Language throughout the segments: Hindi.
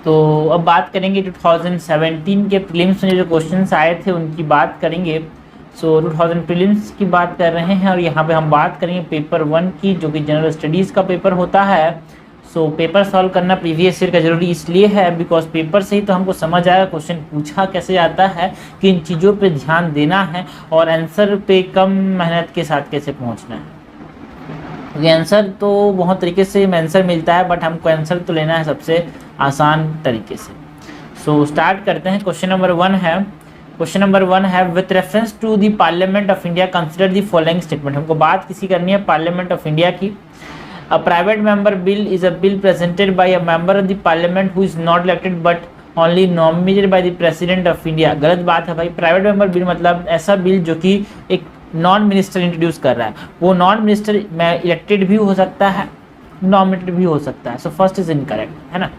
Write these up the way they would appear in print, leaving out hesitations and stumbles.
तो अब बात करेंगे 2017 के प्रीलिम्स में जो क्वेश्चंस आए थे उनकी बात करेंगे। सो 2000 प्रीलिम्स की बात कर रहे हैं और यहाँ पे हम बात करेंगे पेपर 1 की, जो कि जनरल स्टडीज़ का पेपर होता है। सो पेपर सॉल्व करना प्रीवियस ईयर का ज़रूरी इसलिए है बिकॉज पेपर से ही तो हमको समझ आएगा क्वेश्चन पूछा कैसे जाता है, किन चीज़ों पे ध्यान देना है और आंसर पे कम मेहनत के साथ कैसे पहुँचना है। क्योंकि आंसर तो बहुत तरीके से आंसर मिलता है, बट हमको आंसर तो लेना है सबसे आसान तरीके से। सो स्टार्ट करते हैं। क्वेश्चन नंबर 1 है with reference to the parliament of India consider the following statement. हमको बात किसी करनी है पार्लियामेंट ऑफ इंडिया की। A private member bill is a bill presented by a member of the parliament who is not elected but only nominated by the president of India. गलत बात है भाई। प्राइवेट मेंबर बिल मतलब ऐसा बिल जो कि एक नॉन मिनिस्टर इंट्रोड्यूस कर रहा है। वो नॉन मिनिस्टर में इलेक्टेड भी हो सकता है, नॉमिनेटेड भी हो सकता है। सो फर्स्ट इज इनकरेक्ट, है ना।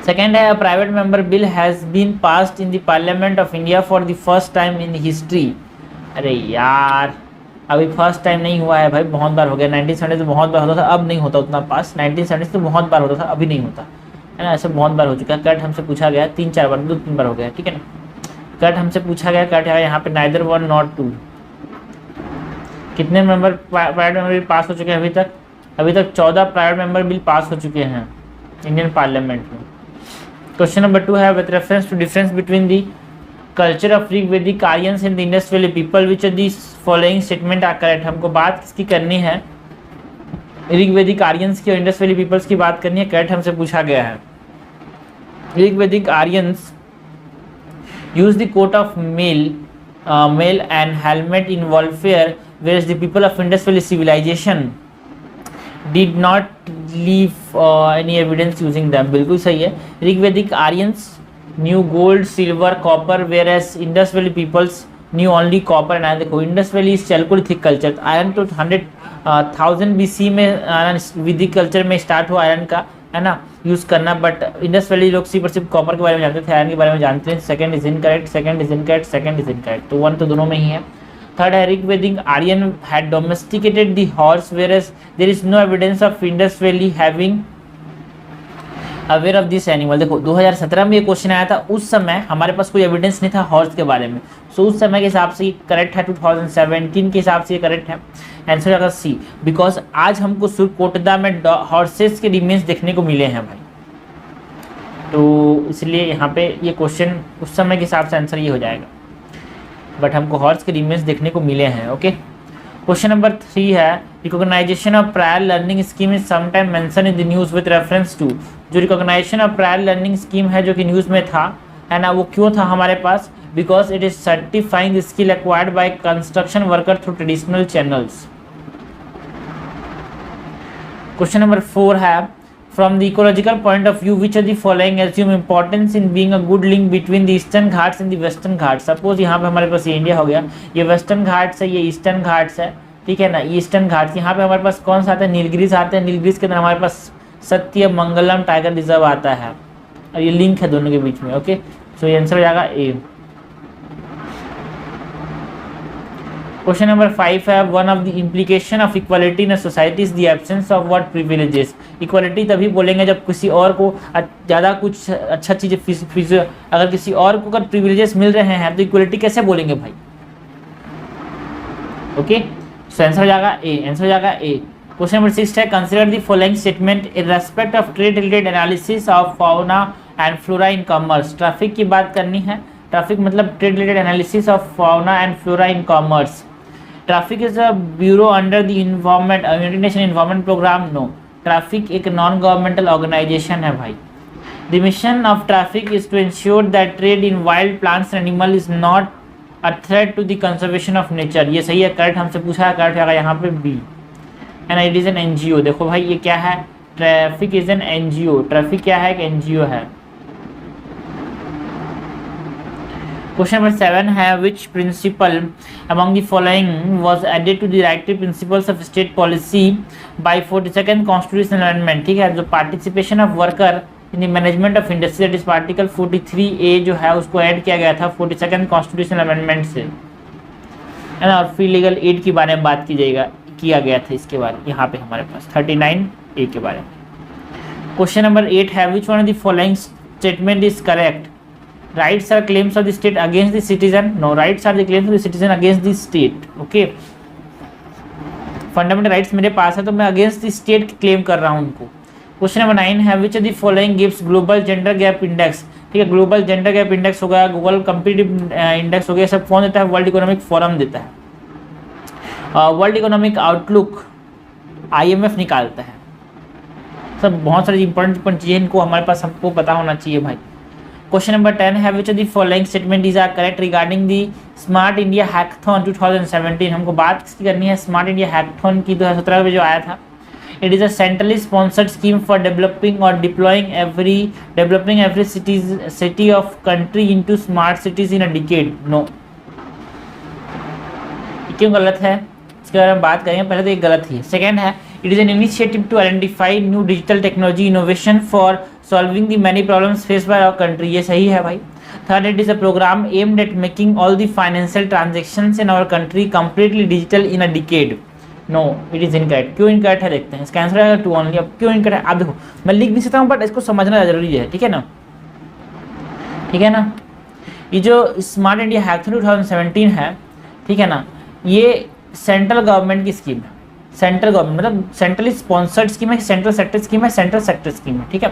सेकेंड है private member bill has been passed in the parliament of India for the first time in history. अरे यार, अभी फर्स्ट टाइम नहीं हुआ है भाई, बहुत बार हो गया। 1970 से बहुत बार होता था, अब नहीं होता उतना पास। 1970 से बहुत बार होता था, अभी नहीं होता, है ना। ऐसे बहुत बार हो चुका है। कट हमसे पूछा गया 3-4 बार, 2-3 बार हो गया, ठीक है ना। कट हमसे पूछा गया, कट है यहाँ पे नाइदर 1 नॉट 2। कितने member private member bill pass हो चुके हैं अभी तक 14 प्राइवेट मेंबर बिल पास हो चुके हैं इंडियन पार्लियामेंट में। क्वेश्चन नंबर 2 है with reference to difference between the culture of Rigvedic Aryans and the Indus valley people which are the following statement are correct. हमको बात किसकी करनी है? ऋग्वेदिक आर्यंस की और इंडस वैली पीपल्स की बात करनी है। करेक्ट हमसे पूछा गया है। Rigvedic Aryans use the coat of mail and helmet in warfare, whereas the people of Indus Valley civilization did not leave any evidence using them। बिल्कुल सही है। Rigvedic Aryans knew gold silver copper, whereas Indus Valley peoples knew only copper and iron. देखो Indus valley chalcolithic culture, iron तो 100,000 BC में वैदिक कल्चर में स्टार्ट हुआ आयरन का, है ना, यूज करना। बट इंडस वैली लोग सिर्फ कॉपर के बारे में जानते थे, आयरन के बारे में जानते हैं। सेकंड इज इनकरेक्ट, तो 1 तो दोनों में ही है। थर्ड है Rigvedic Aryan had domesticated the horse, whereas there is no evidence of Indus valley having aware of this animal. देखो 2017 में ये क्वेश्चन आया था, उस समय हमारे पास कोई एविडेंस नहीं था हॉर्स के बारे में। सो उस समय के हिसाब से करेक्ट है। 2017 के हिसाब से ये करेक्ट है। आंसर होगा सी, बिकॉज आज हमको सुरकोटदा में हॉर्सेस के रिमेन्स देखने को मिले हैं भाई, तो इसलिए यहाँ पे ये क्वेश्चन उस समय के हिसाब से आंसर ये हो जाएगा। बट हमको हॉर्स के रिमेन्स देखने को मिले हैं। ओके। क्वेश्चन नंबर 3 है recognisation of prior learning scheme is sometime mention in the news with reference to. जो recognisation of prior learning scheme है जो कि न्यूज़ में था, है ना, वो क्यों था हमारे पास? Because it is certifying the skill acquired by construction worker through traditional channels. Question number 4 है from the ecological point of view which are the following assume importance in being a good link between the eastern Ghats and the western Ghats. Suppose यहाँ पे हमारे पास ये इंडिया हो गया, ये वेस्टर्न घाट्स है, ये ईस्टर्न घाट्स है, ठीक है ना। ईस्टर्न घाट्स यहाँ पे हमारे पास कौन सा आता है? नीलगिरीज आते हैं। नीलगिरीज के अंदर हमारे पास सत्य मंगलम टाइगर रिजर्व आता है और ये लिंक है दोनों के बीच में। ओके, सो ये आंसर हो जाएगा ए। क्वेश्चन नंबर 5 है one of the implication of equality in society is the absence of what privileges. Equality तभी बोलेंगे जब किसी और को ज़्यादा कुछ अच्छा चीज़, अगर किसी और को अगर प्रिविलेजेस मिल रहे हैं तो इक्वालिटी कैसे बोलेंगे भाई? ओके, सो आंसर हो जाएगा ए। क्वेश्चन नंबर 6 है consider the following statement in respect of trade related analysis of fauna and flora in commerce. TRAFFIC की बात करनी है। ट्रैफिक मतलब trade related analysis of fauna and flora in commerce. TRAFFIC is a bureau under the environment united nation environment programme. No, TRAFFIC एक नॉन गवर्नमेंटल ऑर्गेनाइजेशन है भाई। The mission of TRAFFIC is to ensure that trade in wild plants and animal is not a threat to the conservation of nature. ये सही है, करेक्ट हमसे पूछा है, करेक्ट आएगा यहाँ पे B. And it is an NGO. देखो भाई ये क्या है? TRAFFIC is an NGO. TRAFFIC क्या है? एक एनजीओ है। क्वेश्चन नंबर 7 है which principle among the following was added to the directive principles of state policy by 42nd constitutional amendment। ठीक है, जो participation of worker in the management of industry, that is article 43A जो है उसको ऐड किया गया था 42nd कॉन्स्टिट्यूशनल अमेंडमेंट से, है ना। और फ्री लीगल एड के बारे में बात किया गया था इसके बारे में यहाँ पे हमारे पास 39A के बारे में। क्वेश्चन नंबर 8 है which one of the following statement is correct? Rights are claims of the state against the citizen? No, rights are the claims of the citizen against the state. Okay, fundamental rights मेरे पास है तो मैं अगेंस्ट द स्टेट क्लेम कर रहा हूँ उनको। क्वेश्चन नंबर 9 है which of the following gives global gender gap index? ठीक है, ग्लोबल जेंडर गैप इंडेक्स हो गया, ग्लोबल कम्पिटिटिव इंडेक्स हो गया, सब कौन देता है? वर्ल्ड इकोनॉमिक फोरम देता है। वर्ल्ड इकोनॉमिक आउटलुक IMF निकालता है। सब बहुत सारी इंपॉर्टेंट चीजें इनको हमारे पास सबको पता होना चाहिए भाई। क्वेश्चन नंबर 10 है which of the following statement is are correct regarding the Smart India Hackathon 2017? हमको बात किसकी करनी है? स्मार्ट इंडिया हैकाथॉन की 2017 में जो आया था। It is a centrally sponsored scheme for developing और deploying every city of country into smart cities in a decade. No, क्यों गलत है इसके बारे में बात करेंगे, पहले तो ये गलत ही। सेकेंड है it is an initiative to identify new digital technology innovation for solving the many problems face by our country. ये सही है भाई। Third, it is a programme aimed at making all the financial transactions in our country completely digital in a decade. No, it is incorrect. क्यों इनकरेक्ट है देखते हैं। इसका आंसर है 2 ओनली। अब क्यों इनकरेक्ट है आप देखो, मैं लिख नहीं सकता हूँ बट इसको समझना जरूरी है, ठीक है ना, ठीक है ना। ये जो स्मार्ट इंडिया हैकाथॉन 2017 है, ठीक है ना, ये सेंट्रल गवर्नमेंट की स्कीम है। सेंट्रल गवर्नमेंट मतलब सेंट्रली स्पॉन्सर्ड स्कीम है, सेंट्रल सेक्टर स्कीम है, सेंट्रल सेक्टर स्कीम है, ठीक है।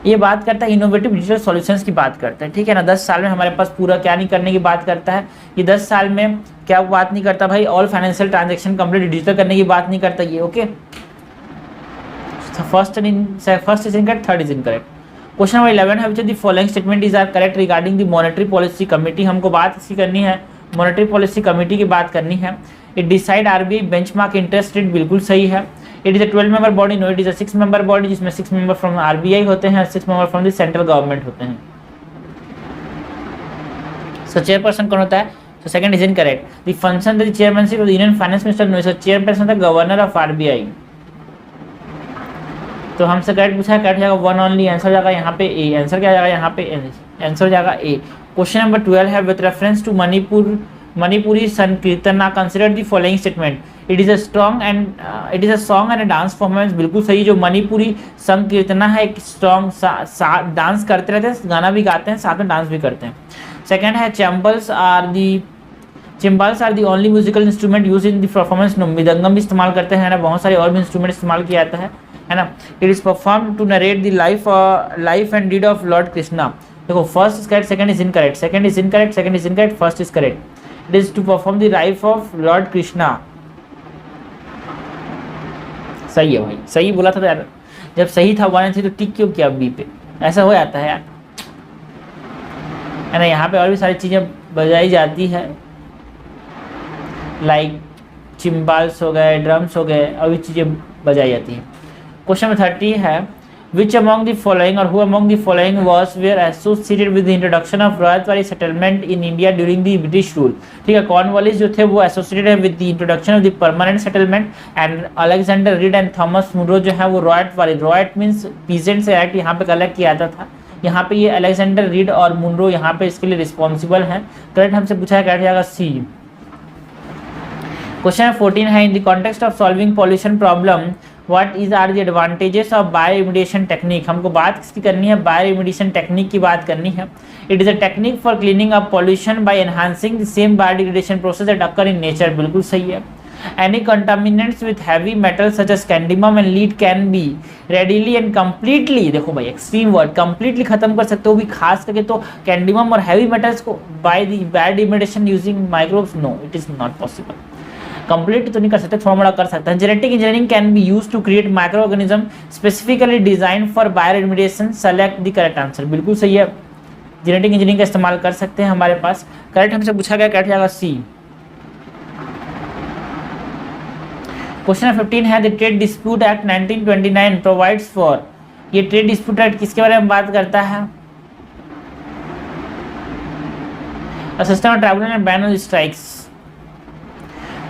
ये बात करता है इनोवेटिव डिजिटल सॉल्यूशंस की बात करता है, ठीक है ना। 10 साल में हमारे पास पूरा क्या नहीं करने की बात करता है, ये 10 साल में क्या बात नहीं करता भाई, all financial transaction complete digital करने की बात नहीं करता ये। Okay, first is incorrect, third is incorrect. Question number 11 है which of the following statement is are correct regarding the monetary policy committee? हमको बात इसकी करनी है, मॉनेटरी पॉलिसी कमेटी की बात करनी है। It decide RBI benchmark interest rate, बिल्कुल सही है। It is a 12 member body? No, it is a 6 member body जिसमें 6 मेंबर फ्रॉम RBI होते हैं और 6 member from the central government होते हैं। सो चेयरपर्सन कौन होता है? So second is incorrect. The function the chairmanship of the union finance minister? No, so chairperson the governor of RBI। तो हमसे करेक्ट पूछा है, करेक्ट जाएगा 1 ओनली। आंसर जाएगा यहाँ पे ए। आंसर क्या जाएगा यहाँ पे? आंसर जाएगा ए। क्वेश्चन नंबर 12 है with reference to Manipuri Sankirtana consider the following statement? It is a song and a dance performance, बिल्कुल सही। जो मणिपुरी संकीर्तना है एक सॉन्ग डांस करते रहते हैं, गाना भी गाते हैं, साथ में डांस भी करते हैं। सेकंड है cymbals are the only musical instrument use in the performance? No, mridangam भी इस्तेमाल करते हैं ना, बहुत सारे और भी इंस्ट्रूमेंट इस्तेमाल किया जाता है ना। It is perform to narrate the life and deed of lord Krishna. देखो first is correct, second is incorrect, second is incorrect, second is incorrect, first is correct. It is to perform the life of lord Krishna. सही है भाई, सही बोला था यार। जब सही था 1 and 3 तो टिक क्यों किया बी पे? ऐसा हो जाता है यार, है ना। यहाँ पे और भी सारी चीज़ें बजाई जाती है, लाइक चिम्बाल्स हो गए, ड्रम्स हो गए, और भी चीज़ें बजाई जाती हैं। क्वेश्चन नंबर 30 है विच अमॉन्ग द फॉलोइंग और who among the following was were associated with the introduction of ryotwari settlement in India during the British rule? ठीक है, कॉर्नवालिस जो थे वो एसोसिएटेड है with the introduction of the permanent settlement, and Alexander Read and Thomas Munro जो है वो रॉयतवाली, रॉयट मीन्स पीजेंट से एक्ट यहाँ पे कलेक्ट किया जाता था। यहाँ पे ये अलेक्जेंडर रीड और मुनरो यहाँ पे इसके लिए रिस्पॉन्सिबल हैं। करेक्ट हमसे पूछा है, करेक्ट जाएगा सी। क्वेश्चन 14 है in the context of solving pollution problem what is are the advantages of bioremediation technique? हमको बात किसकी करनी है? बायो रिमेडिएशन टेक्निक की बात करनी है। It is a technique for cleaning up pollution bye enhancing the same biodegradation process that occur in nature, बिल्कुल सही है। Any contaminants with heavy metals such as cadmium and lead can be readily and completely, देखो भाई एक्सट्रीम वर्ड, completely खत्म कर सकते हो भी, खास करके तो कैंडिमम और हैवी मेटल्स को by the biodegradation using microbes, no it is not possible। Complete तो नहीं कर सकते, थोड़ा मोड़ा कर सकते हैं। Genetic engineering can be use to create micro organism specifically design for bioremediation, select the correct answer, बिल्कुल सही है। जेनेटिक इंजीनियरिंग का इस्तेमाल कर सकते हैं हमारे पास। करेक्ट हमसे पूछा गया, करेक्ट जाएगा सी। क्वेश्चन 15 है the trade dispute act 1929 provides for, ये ट्रेड डिस्प्यूट एक्ट किसके बारे में बात करता है? A system of tribunal and ban on strikes.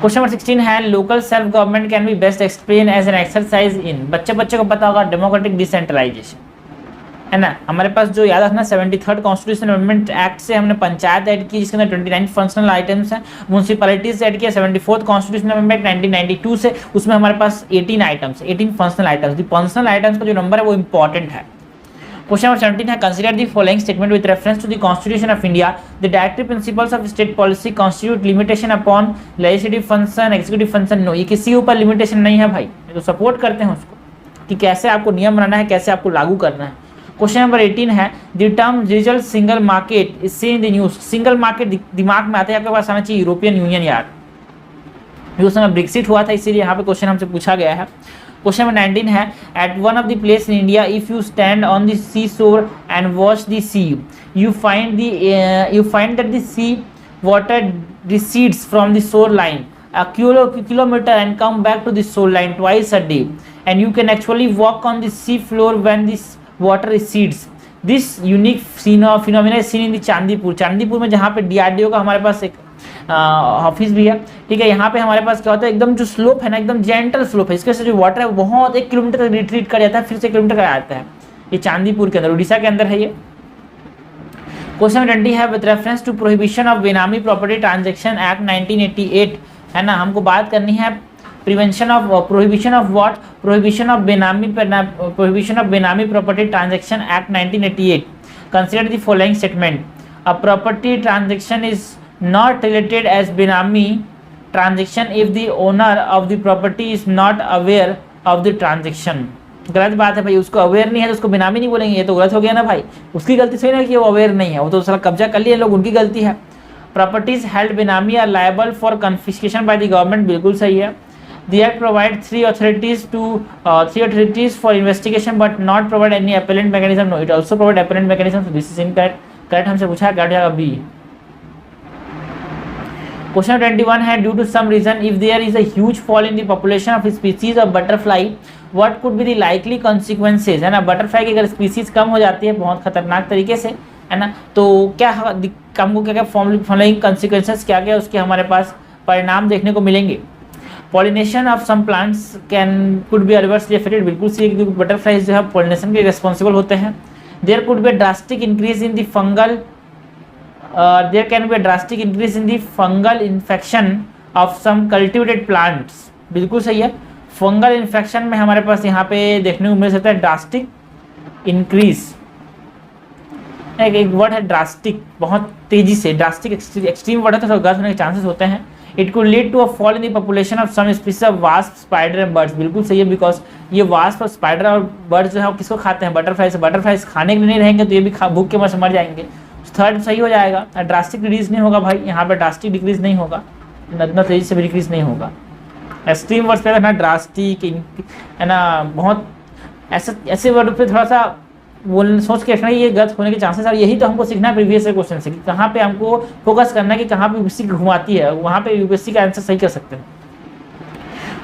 Question number 16 है local self government can be best explain as an exercise in, बच्चे को पता होगा डेमोक्रेटिक डिसेंट्रलाइजेशन। है ना। हमारे पास जो याद रखना 73rd कॉन्स्टिट्यूशन अमेंडमेंट एक्ट से हमने पंचायत ऐड की जिसके अंदर 29 फंक्शनल आइटम्स हैं। म्यूनसिपैलिटीज ऐड किया 74th कॉन्स्टिट्यूशन अमेंडमेंट 1992 से, उसमें हमारे पास 18 items, 18 functional items. Functional items का जो नंबर है वो इंपॉर्टेंट है। क्वेश्चन नंबर 17 है consider the following statement with reference to the constitution of India the directive principles of state policy constitute limitation upon legislative function executive function. No, ये किसी के ऊपर लिमिटेशन नहीं है भाई, ये तो सपोर्ट करते हैं उसको कि कैसे आपको नियम बनाना है, कैसे आपको लागू करना है। क्वेश्चन नंबर 18 है the term digital single market is seen in the news. Single market दिमाग में आता है आपके पास आना चाहिए यूरोपियन यूनियन यार, जो समय ब्रेक्सिट हुआ था इसीलिए यहाँ पे क्वेश्चन हमसे पूछा गया है। क्वेश्चन नंबर 19 है at one of the place in India if you stand on the sea shore and watch the sea you find that the sea water recedes from the shore line a kilometer and come back to the shoreline twice a day and you can actually walk on the sea floor when this water recedes. This unique phenomena is seen in the Chandipur. Chandipur में जहाँ पे DRDO का हमारे पास एक ऑफिस भी है, ठीक है। यहाँ पे हमारे पास क्या होता है, एकदम जो स्लोप है ना, एकदम जेंटल स्लोप है, इसके से जो वाटर है वो बहुत 1 किलोमीटर तक रिट्रीट कर जाता है, फिर से 1 किलोमीटर का आता है। ये चांदीपुर के अंदर, उड़ीसा के अंदर है ये। क्वेश्चन 20 है with reference to prohibition of benami property transaction act 1988, है ना। हमको बात करनी है prevention of prohibition of what, prohibition of benami property transaction act 1988। Consider the following statement a property transaction is not related as benami transaction if the owner of the property is not aware of the transaction. गलत बात है भाई, उसको अवेयर नहीं है तो उसको बेनामी नहीं बोलेंगे, ये तो गलत हो गया ना भाई। उसकी गलती से ना कि वो अवेयर नहीं है, वो तो साला कब्जा कर लिए लोग, उनकी गलती है। Properties held benami are liable for confiscation by the government, बिल्कुल सही है। The act provide three authorities for investigation but not provide any appellate mechanism. No, it also provide appellate mechanism, so this is incorrect. Correct हमसे पूछा क्या हो जाएगा बी। क्वेश्चन 21 है due to some reason if there is a huge fall in the population of species of butterfly what could be the likely consequences, है ना। बटरफ्लाई की अगर स्पीसीज कम हो जाती है बहुत खतरनाक तरीके से, है ना, तो क्या हमको क्या क्या फॉलोइंग कॉन्सिक्वेंसेस क्या क्या उसके हमारे पास परिणाम देखने को मिलेंगे। Pollination of some plants could be reversely affected, बिल्कुल सही, क्योंकि बटरफ्लाइज जो है पॉलिनेशन के रिस्पॉन्सिबल होते हैं। There could be a drastic increase in the fungal there can be a drastic increase in the fungal infection of some cultivated plants, बिल्कुल सही है। फंगल इन्फेक्शन में हमारे पास यहाँ पे देखने को मिल सकता है ड्रास्टिक इंक्रीज, एक वर्ड है ड्रास्टिक, बहुत तेजी से, ड्रास्टिक एक्सट्रीम वर्ड है तो गलत होने के चांसेस होते हैं। It could lead to a fall in the population of some species of wasp spider and birds, बिल्कुल सही है, बिकॉज ये वास्प और स्पाइडर और बर्ड्स जो है वो किसको खाते हैं, बटरफ्लाई से। बटरफ्लाइज खाने के लिए नहीं रहेंगे तो ये भी भूख के मर जाएंगे। थर्ड सही हो जाएगा। ड्रास्टिक डिक्रीज नहीं होगा भाई, यहाँ पे ड्रास्टिक डिक्रीज नहीं होगा, इतना तेजी से भी डिक्रीज नहीं होगा। एक्सट्रीम वर्ड्स पे ना ड्रास्टिक, है ना, बहुत ऐसे वर्ड पे थोड़ा सा बोल सोच के रखना, ये गलत होने के चांसेस। और यही तो हमको सीखना है प्रीवियस क्वेश्चन से कि कहाँ पे हमको फोकस करना है कि कहाँ पे यूपीएससी घुमाती है, वहाँ पे यूपीएससी का आंसर सही कर सकते हैं।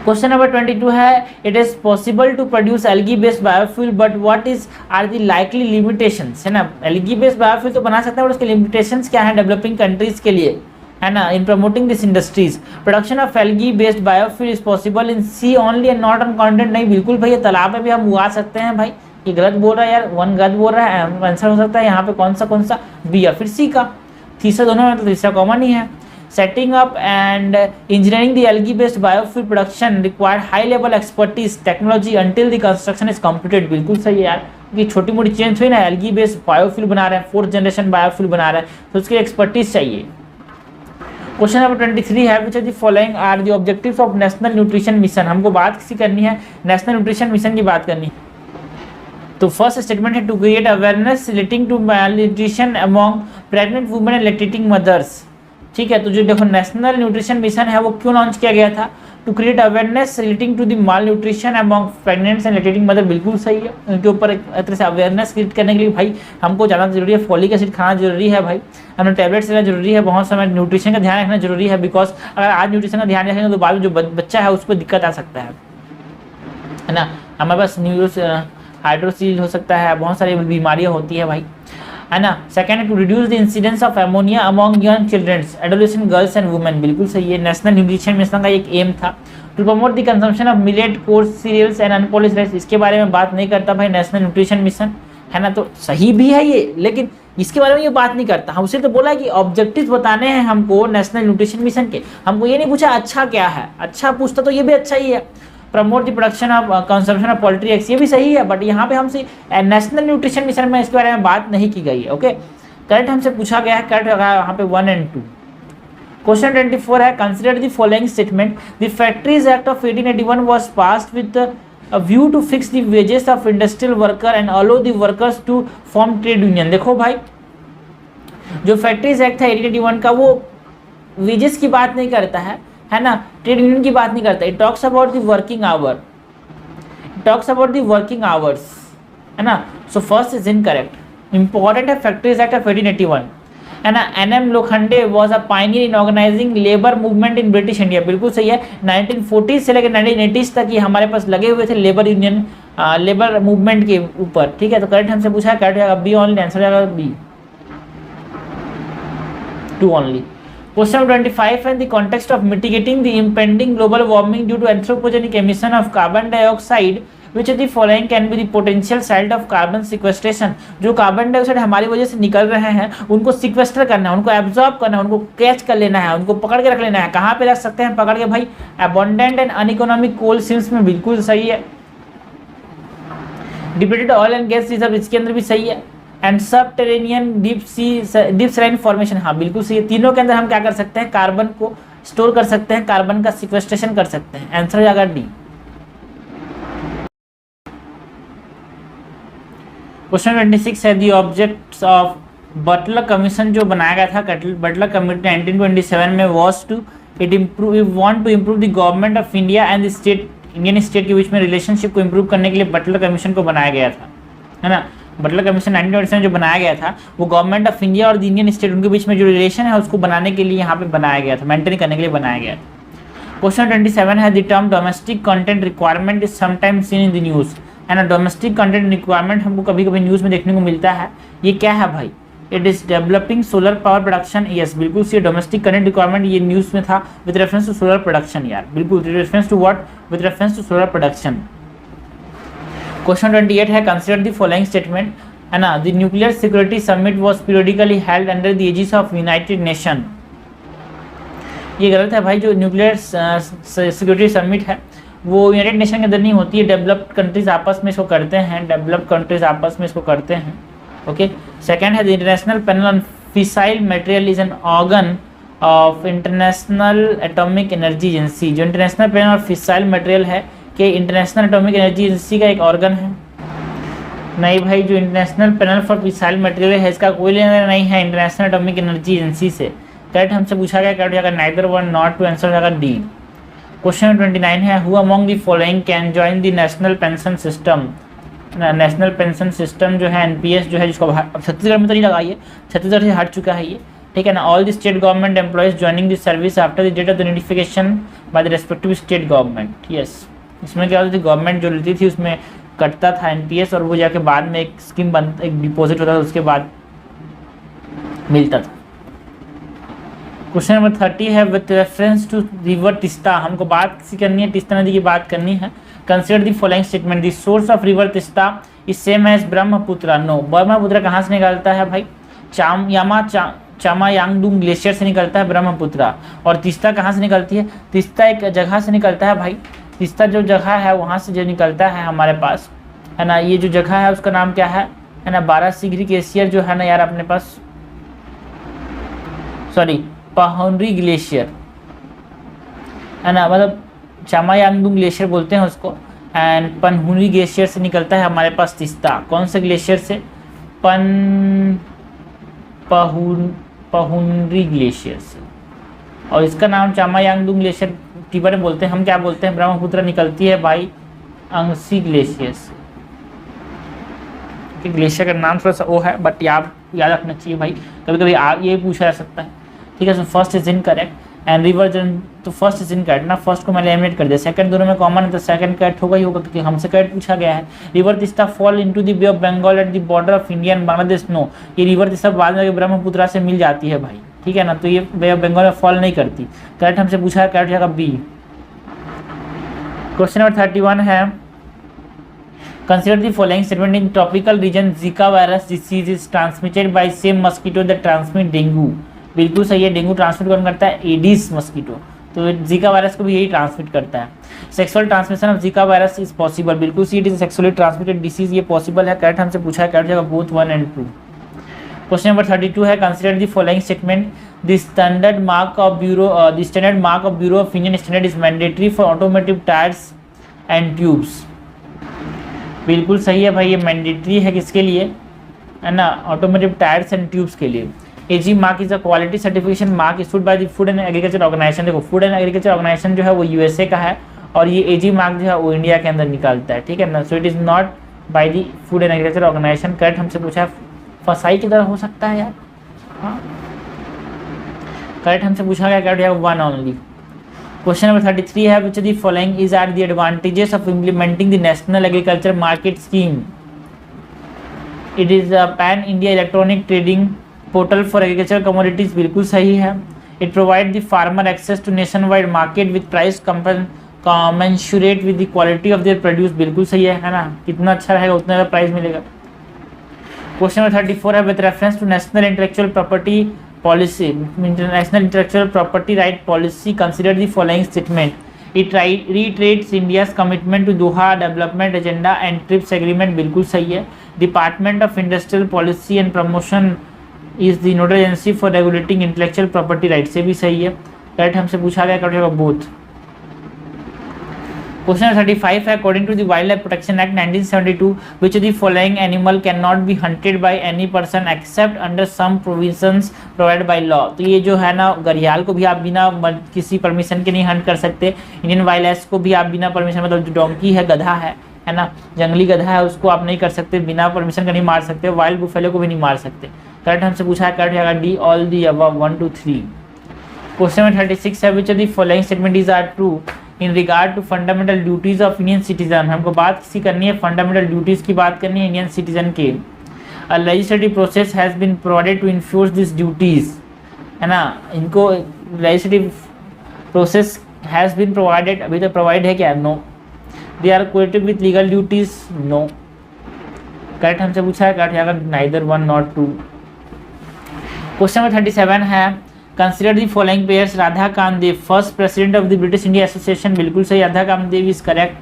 क्वेश्चन नंबर 22 है it is possible to produce algae based biofuel but what is are the likely limitations, है ना। एल्गी बेस्ड बायोफ्यूल तो बना सकते हैं और उसके लिमिटेशंस क्या है डेवलपिंग कंट्रीज के लिए, है ना। In promoting this industries production of algae based biofuel is possible in sea only and not on continent. नहीं, बिल्कुल भैया, तालाब में भी हम उगा सकते हैं भाई। ये गलत बोल रहा है यार, वन गलत बोल रहा है, आंसर हो सकता है यहाँ पे कौन सा बी या फिर सी का। तीसरा दोनों में तो तीसरा कॉमन ही है। Setting up and engineering the algae based biofuel production required high level expertise technology until the construction is completed, बिल्कुल सही है यार, क्योंकि छोटी मोटी चेंज हुई ना, एल्गी बेस्ड बायोफ्यूल बना रहे हैं, 4th जनरेशन बायोफ्यूल बना रहे हैं, तो उसके एक्सपर्टीज चाहिए। क्वेश्चन नंबर 23 है which are the following are the objectives of national nutrition mission. हमको बात किसी करनी है, नेशनल न्यूट्रिशन मिशन की बात करनी है। तो फर्स्ट स्टेटमेंट है to create awareness relating to malnutrition among pregnant women and lactating mothers, ठीक है। तो जो देखो नेशनल न्यूट्रिशन मिशन है वो क्यों लॉन्च किया गया था, to create awareness relating to the malnutrition among pregnants and lactating mother, बिल्कुल सही है। उनके ऊपर एक तरह से अवेयरनेस क्रिएट करने के लिए भाई हमको जाना जरूरी है, फॉलिक एसिड खाना जरूरी है भाई, हमें टैबलेट्स लेना जरूरी है, बहुत समय न्यूट्रिशन का ध्यान रखना जरूरी है, बिकॉज अगर आज न्यूट्रिशन का ध्यान रखेंगे तो बाद में जो बच्चा है उस पर दिक्कत आ सकता है ना। हमारे पास हाइड्रोसील हो सकता है, बहुत सारी बीमारियां होती है भाई, है ना। सेकंड है to reduce the incidence of anaemia among young childrens adolescent girls and women, बिल्कुल सही है। नेशनल न्यूट्रिशन मिशन का एक एम था to promote the consumption of millet coarse cereals and unpolished rice, इसके बारे में बात नहीं करता भाई नेशनल न्यूट्रिशन मिशन, है ना, तो सही भी है ये, लेकिन इसके बारे में ये बात नहीं करता। हम उसे तो बोला कि ऑब्जेक्टिव्स बताने हैं हमको नेशनल न्यूट्रिशन मिशन के, हमको ये नहीं पूछा अच्छा क्या है, अच्छा पूछता तो ये भी अच्छा ही है। Promote the production of consumption of poultry eggs, ये भी सही है, बट यहाँ पे हमसे नेशनल न्यूट्रिशन मिशन में इसके बारे में बात नहीं की गई है। ओके, करेक्ट हमसे पूछा गया है, करेक्ट होगा यहाँ पे 1 और 2। क्वेश्चन 24 है, consider the following statement, the factories act of 1881 was passed with a view to fix the wages of industrial worker and allow the workers to form trade union। देखो भाई, जो फैक्ट्रीज एक्ट था 1881 का, वो वेजेस की बात नहीं करता है ना, ट्रेड यूनियन की बात नहीं करता। It talks about the working hour, talks about the working hours, है ना। So first is incorrect. Important है फैक्ट्रीज एक्ट ऑफ 1881, है ना। N M Lokhande was a pioneer in organising labour movement in British India, बिल्कुल सही है। 1940 से लेकर 1980 तक ये हमारे पास लगे हुए थे लेबर यूनियन, लेबर मूवमेंट के ऊपर, ठीक है। तो करेक्ट हमसे पूछा है, करेक्ट जाएगा बी ओनली, आंसर जाएगा बी 2 ओनली। क्वेश्चन 25 है, the context of mitigating the impending global warming due to anthropogenic emission of carbon dioxide which of the following can be the potential site of carbon sequestration। जो कार्बन डाइऑक्साइड हमारी वजह से निकल रहे हैं उनको सिक्वेस्टर करना है, उनको एब्जॉर्ब करना है, उनको कैच कर लेना है, उनको पकड़ के रख लेना है। कहाँ पे रख सकते हैं पकड़ के भाई? अबंडेंट एंड अनइकोनॉमिक कोल सीम्स में, बिल्कुल सही है। Depleted oil and gas reserve, इसके अंदर भी सही है। And subterranean deep saline formation, हाँ बिल्कुल सही है। तीनों के अंदर हम क्या कर सकते हैं? कार्बन को स्टोर कर सकते हैं, कार्बन का सिक्वेस्ट्रेशन कर सकते हैं। आंसर हो जाएगा डी। क्वेश्चन 26 है, the objects of Butler commission जो बनाया गया था, बटलर कमेटी 1927 में, was to it improve want to improve the government of India and the state, Indian state के बीच में रिलेशनशिप को इम्प्रूव करने के लिए बटलर कमीशन को बनाया गया था, है ना। बटलर कमीशन 1927 जो बनाया गया था वो गवर्नमेंट ऑफ इंडिया और द इंडियन स्टेट, उनके बीच में जो रिलेशन है उसको बनाने के लिए यहाँ पे बनाया गया था, मेंटेन करने के लिए बनाया गया था। क्वेश्चन 27 है, the term domestic content requirement is sometimes seen in the news, है ना। डोमेस्टिक कंटेंट रिक्वायरमेंट हमको कभी कभी न्यूज़ में देखने को मिलता है। ये क्या है भाई? It is developing solar power production, yes बिल्कुल सी। डोमेस्टिक कंटेंट रिक्वायरमेंट ये न्यूज़ में था with reference to solar production, यार बिल्कुल। With reference to what? With reference to solar production. Question 28 है, कंसिडर द फॉलोइंग स्टेटमेंट, है ना। The nuclear security summit was periodically held under the aegis of United Nation, ये गलत है भाई। जो न्यूक्लियर सिक्योरिटी समिट है वो यूनाइटेड नेशन के अंदर नहीं होती है, डेवलप्ड कंट्रीज आपस में इसको करते हैं, डेवलप्ड कंट्रीज आपस में इसको करते हैं। ओके, सेकंड है, the international panel on fissile material is an organ of international atomic energy agency. जो international panel of fissile material है कि इंटरनेशनल एटॉमिक एनर्जी एजेंसी का एक ऑर्गन है? नहीं भाई, जो international panel for fissile material है इसका कोई लेना नहीं है इंटरनेशनल एटॉमिक एनर्जी एजेंसी से। करेक्ट हमसे पूछा गया, करेक्ट जाएगा neither one not two, answer जाएगा डी। क्वेश्चन 29 है, who among the following can join the national pension system. National pension system जो है एनपीएस जो है, जिसको अब छत्तीसगढ़ में तो नहीं लगा, ये छत्तीसगढ़ से हट चुका है ये, ठीक है ना। All the state government employees joining the service after the date of the notification by the respective state government, yes. इसमें क्या होती थी, गवर्नमेंट जो लेती थी उसमें कटता था एनपीएस और वो जाके बाद में एक स्कीम बन, एक डिपॉजिट होता था, उसके बाद मिलता था। क्वेश्चन नंबर 30 है, with reference to river Teesta, हमको बात करनी है, तिस्ता नदी की बात करनी है। Consider the following statement, the source of river Teesta is same as Brahmaputra. No, Brahmaputra कहाँ से निकलता है भाई? चामायांगडुंग ग्लेशियर से निकलता है ब्रह्मपुत्र। और तिस्ता कहाँ से निकलती है? तिस्ता एक जगह से निकलता है भाई, तिस्ता जो जगह है वहाँ से जो निकलता है हमारे पास, है ना। ये जो जगह है उसका नाम क्या है ना, 12 ग्लेशियर जो है ना यार अपने पास, सॉरी पहुनरी ग्लेशियर, है ना, मतलब चामायांगडुंग ग्लेशियर बोलते हैं उसको। एंड पनहुनरी ग्लेशियर से निकलता है हमारे पास तिस्ता। कौन से ग्लेशियर से? पहुनरी ग्लेशियर से। और इसका नाम चामायांगडुंग ग्लेशियर टिबेट में बोलते हैं। हम क्या बोलते हैं? ब्रह्मपुत्र निकलती है भाई अंगसी ग्लेशियर से। ग्लेशियर का नाम थोड़ा सा वो है, बट याद रखना चाहिए भाई, कभी कभी ये पूछा जा सकता है, ठीक है। सो first is incorrect and river जन, तो फर्स्ट इज इनकरेक्ट ना, फर्स्ट को मैंने एलिमिनेट कर दिया। सेकंड दोनों में कॉमन है तो सेकंड करेक्ट होगा ही होगा, क्योंकि हमसे करेक्ट पूछा गया है। River Teesta fall into the bay of Bengal at the border of India and Bangladesh. No, ये रिवर तिस्ता बाद में ब्रह्मपुत्र से मिल जाती है भाई, ठीक है ना, तो ये बे ऑफ बंगाल में फॉल नहीं करती। करेक्ट हमसे पूछा है, करेक्ट जाएगा बी। क्वेश्चन नंबर 31 है, Consider the following statement: in tropical region Zika virus disease is transmitted by same mosquito that transmit dengue. बिल्कुल सही है, डेंगू ट्रांसमिट कौन करता है? Aedes mosquito. तो जीका वायरस को भी यही ट्रांसमिट करता है। Sexual transmission of Zika virus is possible, बिल्कुल सी, it is sexually transmitted disease, ये पॉसिबल है। करेक्ट हमसे पूछा है, करेक्ट जगह बोथ 1 and 2। क्वेश्चन नंबर 32 है, consider the following statement: the standard mark of bureau of Indian standard is mandatory for automotive tyres and tubes. बिल्कुल सही है भाई, ये मैंडेटरी है किसके लिए? है ना, ऑटोमोटिव टायर्स एंड ट्यूब्स के लिए। Agmark is a quality certification mark issued by the food and agriculture organization. देखो, फूड एंड एग्रीकल्चर ऑर्गेनाइजेशन जो है वो यूएसए का है और ये एजी मार्क जो है वो इंडिया के अंदर निकालता है, ठीक है ना। So it is not by the food and agriculture organisation. Correct हमसे पूछा है, फसाई की तरह हो सकता है यार। हाँ, करेक्ट हमसे पूछा गया, करेक्ट है 1 only। क्वेश्चन नंबर 33 है, which of the following is are the advantages of implementing the national agriculture market scheme? It is a pan India electronic trading portal for agriculture commodities, बिल्कुल सही है। It provide the farmer access to nation wide market with price commensurate with the quality of their produce, बिल्कुल सही है ना। कितना अच्छा रहेगा उतना ज़्यादा प्राइस मिलेगा। क्वेश्चन नंबर 34 है, with reference to national intellectual property policy, international intellectual property right policy, consider the following statement: it reiterates India's commitment to Doha Development Agenda and TRIPS agreement, बिल्कुल सही है। Department of Industrial Policy and Promotion is the nodal agency for regulating intellectual property rights, से भी सही है। करेक्ट हमसे पूछा गया, करेक्ट होगा बोथ। क्वेश्चन 35 है, according to the wild life protection act 1972 which of the following animal can not be hunted by any person except under some provisions provided by law. तो ये जो है ना, घड़ियाल को भी आप बिना किसी परमिशन के नहीं हंट कर सकते। इंडियन वाइल्ड लाइफ को भी आप बिना परमिशन, मतलब जो डोंकी है, गधा है ना, जंगली गधा है, उसको आप नहीं कर सकते, बिना परमिशन का नहीं मार सकते। वाइल्ड बुफेलो को भी नहीं मार सकते। करेक्ट हमसे पूछा है, करेक्ट है D all the above 1 to 3। Question number 36 है, which of the following statement is are true in regard to fundamental duties of Indian citizen. हमको बात किसी करनी है, फंडामेंटल ड्यूटीज की बात करनी है इंडियन सिटीजन के। A legislative process has been provided to enforce this duties, है ना। इनको legislative process has been provided, अभी तक प्रोवाइड है क्या? No. They are collected with legal duties, no. Correct हमसे पूछा है, करेक्ट है नाइदर 1 nor 2। क्वेश्चन नंबर 37 है, consider the following pairs: Radha Kamdev first president of the British India association, बिल्कुल सही, Radha Kamdev is correct.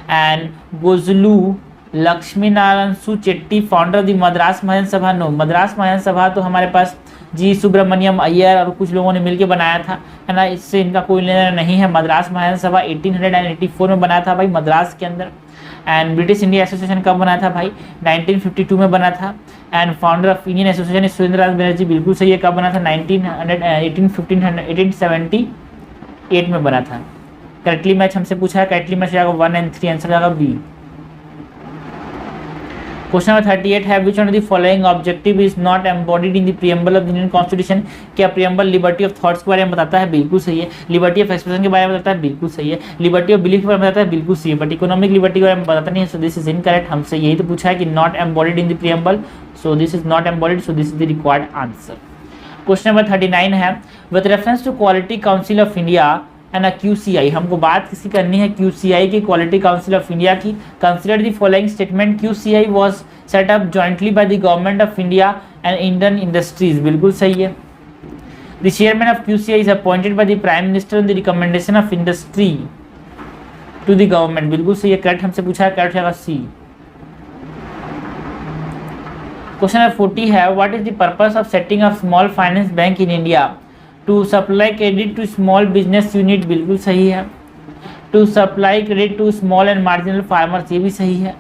And Gajulu Lakshmi Narayan Suchetty founder of the Madras Mahajan Sabha, no. Madras Mahajan सभा तो हमारे पास जी सुब्रमण्यम अय्यर और कुछ लोगों ने मिलकर बनाया था, है ना, इससे इनका कोई लेना नहीं है। मद्रास महाजन सभा 1884 में बनाया था भाई, मद्रास के अंदर। एंड ब्रिटिश इंडिया एसोसिएशन कब बना था भाई? 1952 में बना था। And founder of Indian association Surendranath Banerjee, बिल्कुल सही है, कब बना था? 1858 में बना था। करेक्टली मैच हमसे पूछा है, करेक्टली मैच जाएगा 1 and 3, आंसर जाएगा बी। क्वेश्चन नंबर 38 है, which one of the following objective is not embodied in the preamble of the Indian constitution? क्या प्रीएम्बल लिबर्टी ऑफ थॉट्स के बारे में बताता है? बिल्कुल सही है। लिबर्टी ऑफ एक्सप्रेशन के बारे में बताता है? बिल्कुल सही है। लिबर्टी ऑफ बिलीफ के बारे में बताता है? बिल्कुल सही है। बट इकोनॉमिक लिबर्टी के बारे में बताता नहीं है, सो दिस इज इनकरेक्ट। हमसे यही तो पूछा है कि not embodied in the preamble, so this is not embodied, so this is the required answer. Question number 39 है, with reference to quality council of India and QCI, हमको बात किसी करनी है QCI की, क्वालिटी काउंसिल ऑफ इंडिया की। Consider the following statement: QCI was set up jointly by the government of India and Indian industries, बिल्कुल सही है। The chairman of QCI is appointed by the prime minister on the recommendation of industry to the government, बिल्कुल सही है। करेक्ट हमसे पूछा है, करेक्ट है सी। क्वेश्चन नंबर 40 है, what is the purpose of setting up small finance bank in India? To supply credit to small business unit, बिल्कुल सही है। To supply credit to small and marginal farmers, ये भी सही है।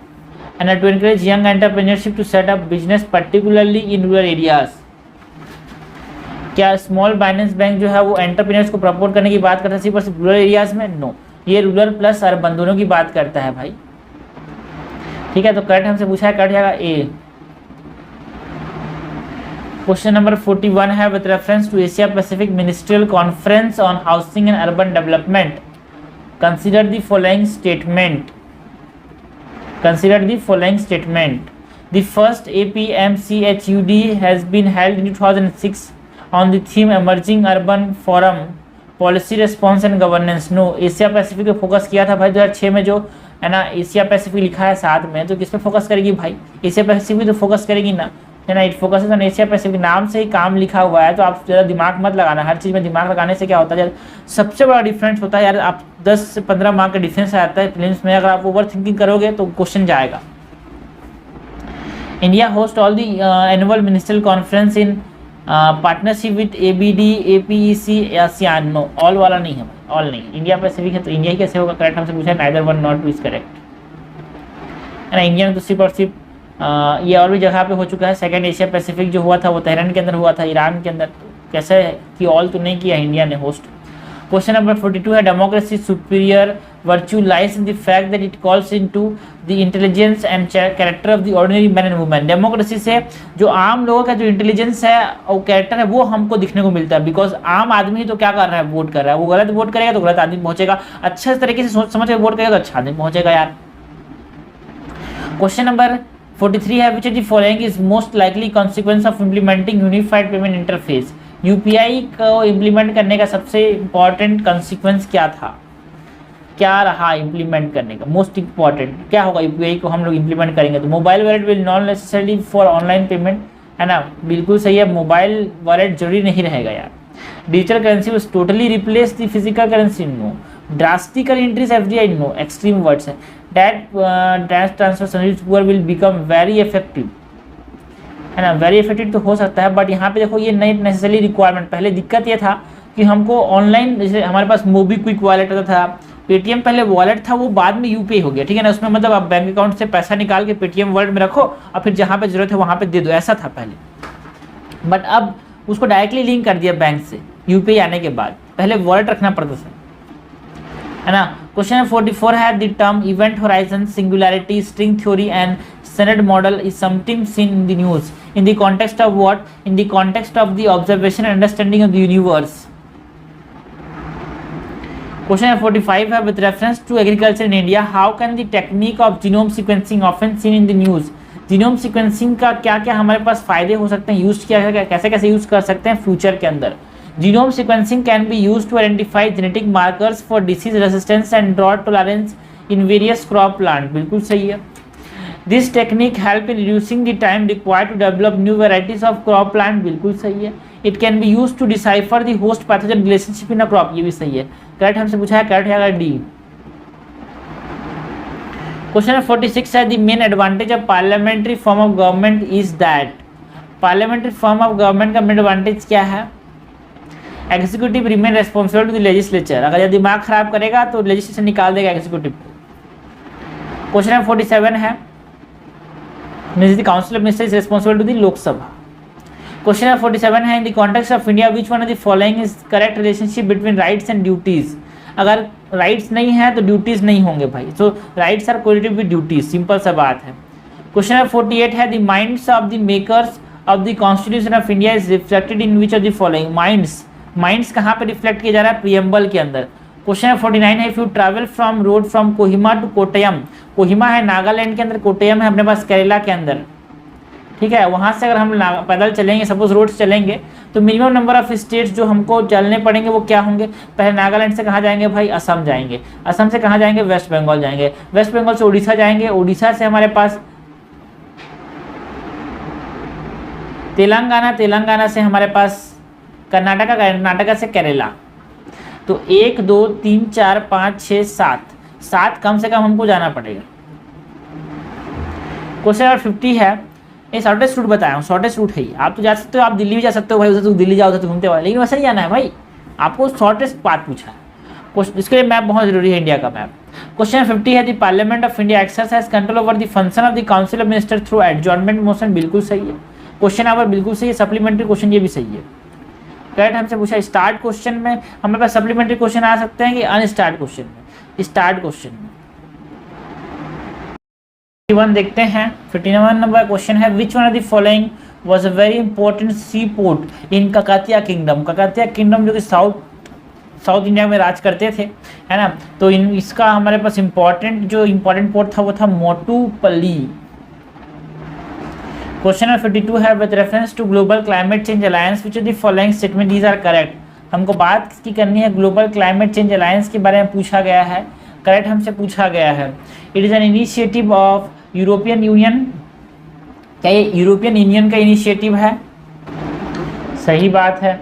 And to encourage young entrepreneurship to set up business particularly in rural areas. क्या स्मॉल फाइनेंस बैंक जो है वो एंटरप्रेन्योर्स को प्रपोर्ट करने की बात करता है सिर्फ रूरल एरियाज में? नो, ये रूरल प्लस अर्बन दोनों की बात करता है भाई, ठीक है। तो करेक्ट हमसे पूछा है, करेक्ट जाएगा ए। क्वेश्चन नंबर 41 है, with reference to Asia Pacific ministerial conference on housing and urban development, consider the following statement. Consider the following statement: the first APMCHUD has been held in 2006 on the theme Emerging Urban Forum Policy Response and Governance. No, Asia Pacific पे फोकस किया था भाई 2006 में जो है ना, एशिया पैसिफिक लिखा है साथ में, तो किस पे फोकस करेगी भाई, एशिया पैसिफिक तो फोकस करेगी ना, है ना। It focuses on Asia Pacific, नाम से ही काम लिखा हुआ है, तो आप ज़्यादा दिमाग मत लगाना, हर चीज़ में दिमाग लगाने से क्या होता है, सबसे बड़ा डिफरेंस होता है यार, आप 10 से 15 मार्क का डिफरेंस आता है प्रीलिम्स में, अगर आप ओवर थिंकिंग करोगे तो क्वेश्चन जाएगा। India host all the annual ministerial conference in partnership with ABD APEC ASEAN, know all वाला नहीं है, ऑल नहीं, इंडिया पैसिफिक है तो इंडिया ही कैसे होगा, करेक्ट हमसे पूछा है, neither one not two is correct, है ना। इंडियन तो सिर्फ और सिर्फ ये और भी जगह पे हो चुका है, सेकंड एशिया पैसिफिक जो हुआ था वो तेहरान के अंदर हुआ था, ईरान के अंदर, कैसे कि ऑल तो नहीं किया इंडिया ने होस्ट। क्वेश्चन नंबर 42 है, democracy superior virtue lies in the fact that it calls into the intelligence and character of the ordinary man and women. Democracy से जो आम लोगों का जो इंटेलिजेंस है और कैरेक्टर है वो हमको दिखने को मिलता है, बिकॉज आम आदमी तो क्या कर रहा है, वोट कर रहा है, वो गलत वोट करेगा तो गलत आदमी पहुंचेगा, अच्छे तरीके से सोच समझ के वोट करेगा तो अच्छा आदमी पहुंचेगा यार। क्वेश्चन नंबर 43 है, which of the following is most likely consequence of implementing unified payment interface. UPI को इम्प्लीमेंट करने का सबसे इंपॉर्टेंट कॉन्सिक्वेंस क्या था, क्या रहा इम्प्लीमेंट करने का मोस्ट इंपॉर्टेंट क्या होगा, यूपीआई को हम लोग इम्प्लीमेंट करेंगे तो mobile wallet will not necessary for online payment, है ना, बिल्कुल सही है, मोबाइल वॉलेट जरूरी नहीं रहेगा यार। Digital currency will totally replace the physical currency, no. Drastical increase FDI, no, extreme words है। Debt transfer service will become very effective, है ना, वेरी इफेक्टिव तो हो सकता है, बट यहाँ पे देखो ये नहीं नेसेसरी रिक्वायरमेंट। पहले दिक्कत ये था कि हमको ऑनलाइन, जैसे हमारे पास मोबीक्विक वॉलेट था, पेटीएम पहले वॉलेट था, वो बाद में यूपीआई हो गया, ठीक है ना, उसमें मतलब आप बैंक अकाउंट से पैसा निकाल के पेटीएम वॉलेट में रखो और फिर जहाँ पे जरूरत है वहाँ पे दे दो, ऐसा था पहले, बट अब उसको डायरेक्टली लिंक कर दिया बैंक से यूपीआई आने के बाद, पहले वॉलेट रखना पड़ता था, है ना। क्वेश्चन 44 है, the term event horizon singularity string theory and Senate model is sometimes seen in the news. In the context of what? In the context of the observation and understanding of the universe. Question 45 है, with reference to agriculture in India, how can the technique of genome sequencing often seen in the news? Genome sequencing का क्या क्या हमारे पास फायदे हो सकते हैं, यूज किया है, कैसे कैसे यूज कर सकते हैं फ्यूचर के अंदर। Genome sequencing can be use to identify genetic markers for disease resistance and drought tolerance in various crop plant, बिल्कुल सही है। This technique help in reducing the time required to develop new varieties of crop plant, बिल्कुल सही है। It can be used to decipher the host pathogen relationship in a crop, ये भी सही है, करेक्ट हमसे पूछा है, करेक्ट है डी। क्वेश्चन 46 है, the main advantage of parliamentary form of government is that, parliamentary form of government का main advantage क्या है, executive remain responsible to the legislature, अगर ये दिमाग खराब करेगा तो legislature निकाल देगा executive को। क्वेश्चन 47 है, means the council of ministers is responsible to the Lok Sabha. Question 47 है, in the context of India which one of the following is correct relationship between rights and duties? अगर rights नहीं है तो duties नहीं होंगे भाई, so rights are correlated with duties, simple सा बात है। Question 48 है, the minds of the makers of the constitution of India is reflected in which of the following? minds कहाँ पे reflect किया जा रहा है, preamble के अंदर। क्वेश्चन 49 है, if you travel from road from Kohima to Kottayam, Kohima है नागालैंड के अंदर, कोट्टयम है अपने पास केरला के अंदर, ठीक है, वहाँ से अगर हम पैदल चलेंगे, सपोज रोड से चलेंगे, तो मिनिमम नंबर ऑफ स्टेट्स जो हमको चलने पड़ेंगे वो क्या होंगे, पहले नागालैंड से कहाँ जाएंगे भाई, असम जाएंगे, असम से कहाँ जाएंगे, वेस्ट बंगाल जाएंगे, वेस्ट बंगाल से उड़ीसा जाएंगे, उड़ीसा से हमारे पास तेलंगाना, तेलंगाना से हमारे पास कर्नाटका, कर्नाटका से केरला, तो 1 2 3 4 5 6 7 कम से कम हमको जाना पड़ेगा। क्वेश्चन नंबर 50 है, ये शॉर्टेस्ट रूट बताया हूँ, शॉर्टेस्ट रूट है, आप तो जा सकते हो, आप दिल्ली भी जा सकते हो भाई, उधर तो दिल्ली जाओ, उधर तो घूमते हो, लेकिन वैसे नहीं जाना है भाई, आपको शॉर्टेस्ट पाथ पूछा है, इसके लिए मैप बहुत जरूरी है, इंडिया का मैप। क्वेश्चन 50 है, the parliament of India exercise control over the function of the council of minister through adjournment motion, बिल्कुल सही है। क्वेश्चन नंबर बिल्कुल सही है, सप्लीमेंट्री क्वेश्चन ये भी सही है, करेक्ट हमसे पूछा। स्टार्ट क्वेश्चन में हमारे पास सप्लीमेंट्री क्वेश्चन आ सकते हैं कि अनस्टार्ट क्वेश्चन में, स्टार्ट क्वेश्चन में 51 देखते हैं। 51 नंबर क्वेश्चन है, which one of the following was a very important sea port in Kakatiya kingdom, Kakatiya kingdom जो कि साउथ इंडिया में राज करते थे, है ना, तो इसका हमारे पास इंपॉर्टेंट पोर्ट था वो था मोटुपल्ली। क्वेश्चन नंबर 52 है, with reference to global climate change alliance which of the following statement these are correct. हमको बात की करनी है ग्लोबल क्लाइमेट चेंज अलायंस के बारे में पूछा गया है, करेक्ट हमसे पूछा गया है। It is N initiative of European union, क्या ये यूरोपियन यूनियन का इनिशिएटिव है? सही बात है।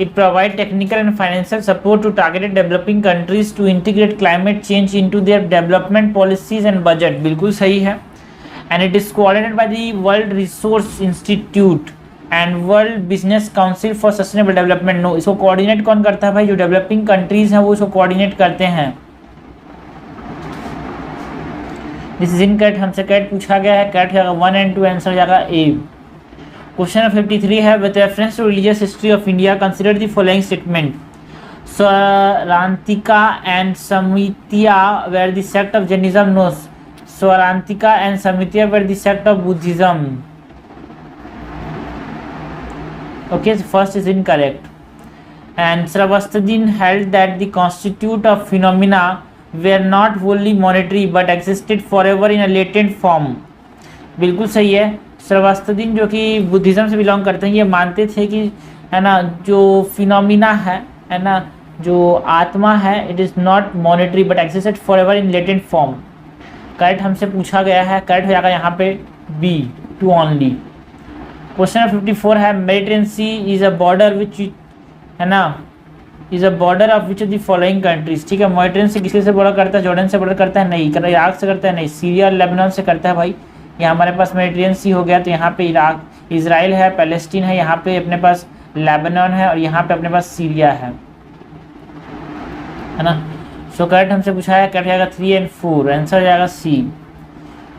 It provide technical and financial support to targeted developing countries to integrate climate change into their development policies and budget, बिल्कुल सही है। And it is coordinated by the world resource institute and world business council for sustainable development. No, इसको कोऑर्डिनेट कौन करता है भाई? जो डेवलपिंग कंट्रीज हैं वो इसको कोऑर्डिनेट करते हैं। दिस इज इनकरेक्ट, हमसे करेक्ट पूछा गया है। करेक्ट जाएगा 1 and 2, आंसर जाएगा ए। क्वेश्चन 53 है, with reference to religious history of India consider the following statement. Swarantika and Samitiya were the sect of Jainism. No, Swarantika and Samitiya were the sect of Buddhism. Okay, so first is incorrect. And Sravastadin held that the constitute of phenomena were not wholly monetary but existed forever in a latent form. बिल्कुल सही है। श्रवस्तदीन जो कि बुद्धिज़्म से बिलोंग करते हैं, ये मानते थे कि है ना जो फिनोमिना है ना, जो आत्मा है, it is not monetary but existed forever in latent form. Correct हमसे पूछा गया है। करेक्ट हो जाएगा यहाँ पे बी, 2 ओनली। क्वेश्चन 54 है, Mediterranean sea is a border which है ना, is a border of which of the following countries. ठीक है, मेडिटेरियन से किसी से बॉर्डर करता है? जॉर्डन से बॉर्डर करता है? नहीं। इराक से करता है? नहीं। सीरिया लेबनान से करता है भाई। यहाँ हमारे पास मेडिटेरियन सी हो गया, तो यहाँ पे इराक, इजराइल है, पैलेस्टीन है, यहाँ पे अपने पास लेबनान है और यहाँ पे अपने पास सीरिया है ना। सो करेक्ट हमसे पूछा है। करेक्ट जाएगा 3 and 4, आंसर जाएगा सी।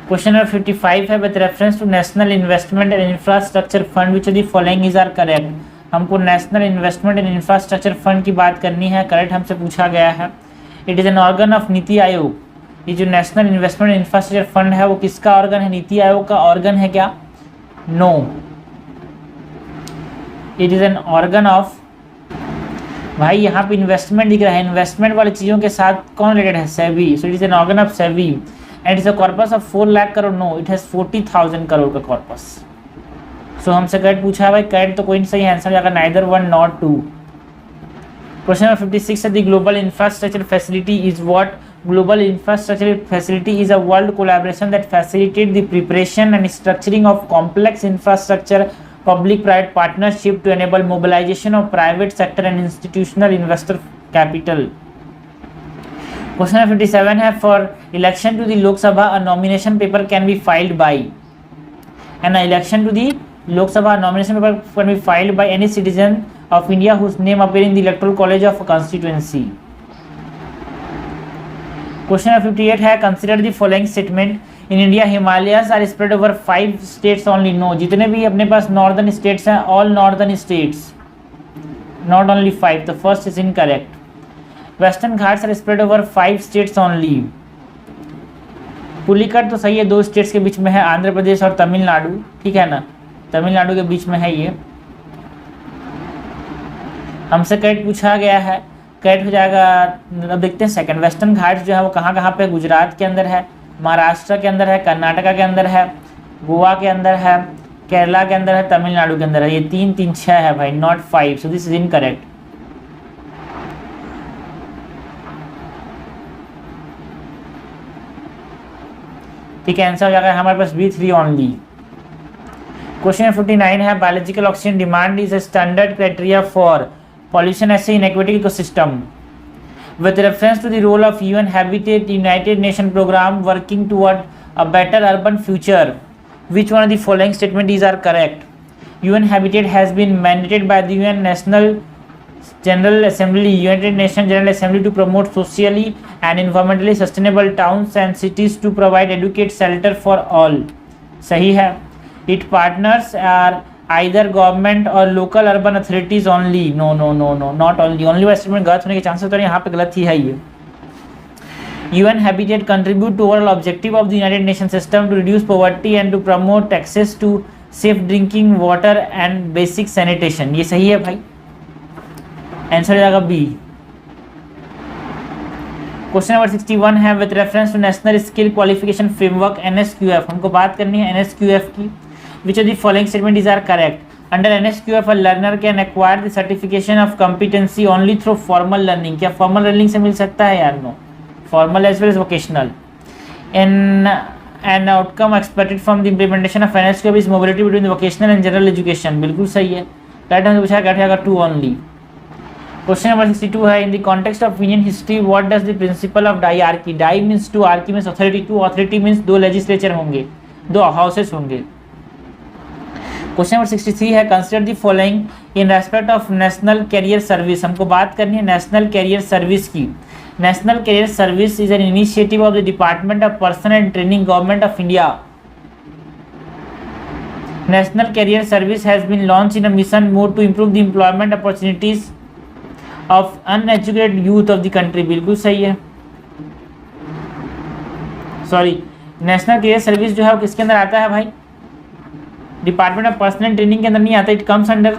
क्वेश्चन नंबर 55 है, with reference to national investment and infrastructure fund which of the following is are correct. हमको national investment and infrastructure fund की बात करनी है। करेक्ट हमसे पूछा गया है। It is an organ of NITI Aayog. ये जो national investment and infrastructure fund है वो किसका ऑर्गन है? नीति आयोग का ऑर्गन है क्या? No, it is an organ of, भाई यहाँ पे इन्वेस्टमेंट दिख रहा है, इन्वेस्टमेंट वाली चीज़ों के साथ कौन रिलेटेड है? SEBI. So it is an organ of SEBI and is a corpus of 4 lakh crore. No, it has 40,000 crore का कॉर्पस। सो हमसे करेक्ट पूछा है भाई। करेक्ट तो कोई नहीं सही, आंसर जाएगा नाइदर 1 nor 2। क्वेश्चन नंबर 56 है, the global infrastructure facility is what. Global infrastructure facility is a world collaboration that facilitate the preparation and structuring of complex infrastructure public private partnership to enable mobilization of private sector and institutional investor capital. Question 57 है, for election to the Lok Sabha a nomination paper can be filed by, and election to the Lok Sabha nomination paper can be filed by any citizen of India whose name appear in the electoral college of a constituency. Question 58 है, consider the following statement. In India Himalayas are spread over 5 states only. No, जितने भी अपने पास नॉर्दर्न स्टेट्स हैं, all northern states, not only 5। तो first is incorrect. Western Ghats are spread over 5 states only. Pulicat तो सही है, 2 स्टेट्स के बीच में है, आंध्र प्रदेश और तमिलनाडु। ठीक है ना, तमिलनाडु के बीच में है ये। हमसे करेक्ट पूछा गया है। करेक्ट हो जाएगा, अब देखते हैं सेकंड। वेस्टर्न घाट्स जो है वो कहाँ कहाँ पे? गुजरात के अंदर है, महाराष्ट्र के अंदर है, कर्नाटका के अंदर है, गोवा के अंदर है, केरला के अंदर है, तमिलनाडु के अंदर है। ये 3 3 6 है भाई, not 5। So this is incorrect. ठीक है, आंसर हो जाएगा हमारे पास B3 ओनली। क्वेश्चन 49 है, biological oxygen demand is a standard criteria for pollution assay in aquatic ecosystem. With reference to the role of UN Habitat United Nations program working toward a better urban future, which one of the following statements are correct? UN Habitat has been mandated by the UN National General Assembly, United Nations General Assembly to promote socially and environmentally sustainable towns and cities to provide adequate shelter for all. सही है। It partners are either government or local urban authorities only. No, not only वाला स्टेटमेंट गलत होने के चांसेस तो यहाँ पे गलत ही है ये। UN Habitat contribute to overall objective of the United Nations system to reduce poverty and to promote access to safe drinking water and basic sanitation. ये सही है भाई, आंसर जाएगा B। क्वेश्चन नंबर 61 है, with reference to national skill qualification framework NSQF, हमको बात करनी है NSQF की। Which of the following statements are correct? Under NSQF, a learner can acquire the certification of competency only through formal learning. क्या formal learning से मिल सकता है यार? No, formal as well as vocational. An outcome expected from the implementation of finance curve is mobility between the vocational and general education. बिल्कुल सही है. करेक्ट हमसे पूछा करेक्ट होगा 2 only. क्वेश्चन नंबर 62 है, in the context of Indian history what does the principle of diarchy. Di means two, archy means authority, two authority means 2 legislature होंगे, 2 हाउसेस होंगे. क्वेश्चन नंबर 63 है, consider the following in respect of national career service. हमको बात करनी है नेशनल कैरियर सर्विस की. National career service is an initiative of the department of personnel and training government of India. National career service has been launch in a mission mode to improve the employment opportunities of uneducated youth of the country. बिल्कुल सही है. सॉरी, नेशनल कैरियर सर्विस जो है वो किसके अंदर आता है भाई? डिपार्टमेंट ऑफ पर्सनल ट्रेनिंग के अंदर नहीं आता. It comes under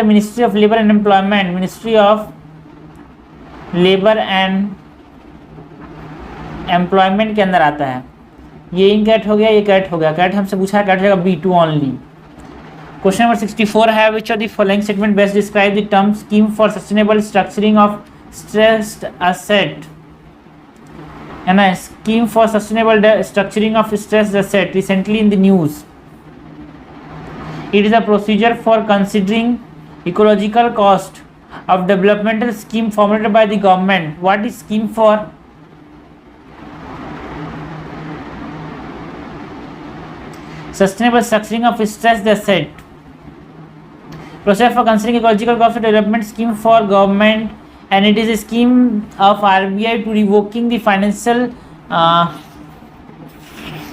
ministry of labour and employment. Ministry of labour and employment के अंदर आता है. ये इनकैट हो गया, ये कैट हो गया. कैट हमसे पूछा है, कैट हो जाएगा B2 ओनली. क्वेश्चन नंबर 64 है, which of the following statement best describe the term scheme for sustainable structuring of stressed asset. है ना, scheme for sustainable structuring of stressed asset recently in the news. It is a procedure for considering ecological cost of developmental scheme formulated by the government. What is scheme for? Sustainable structuring of stressed asset. Process for considering ecological cost of development scheme for government, and it is a scheme of RBI to revoking the financial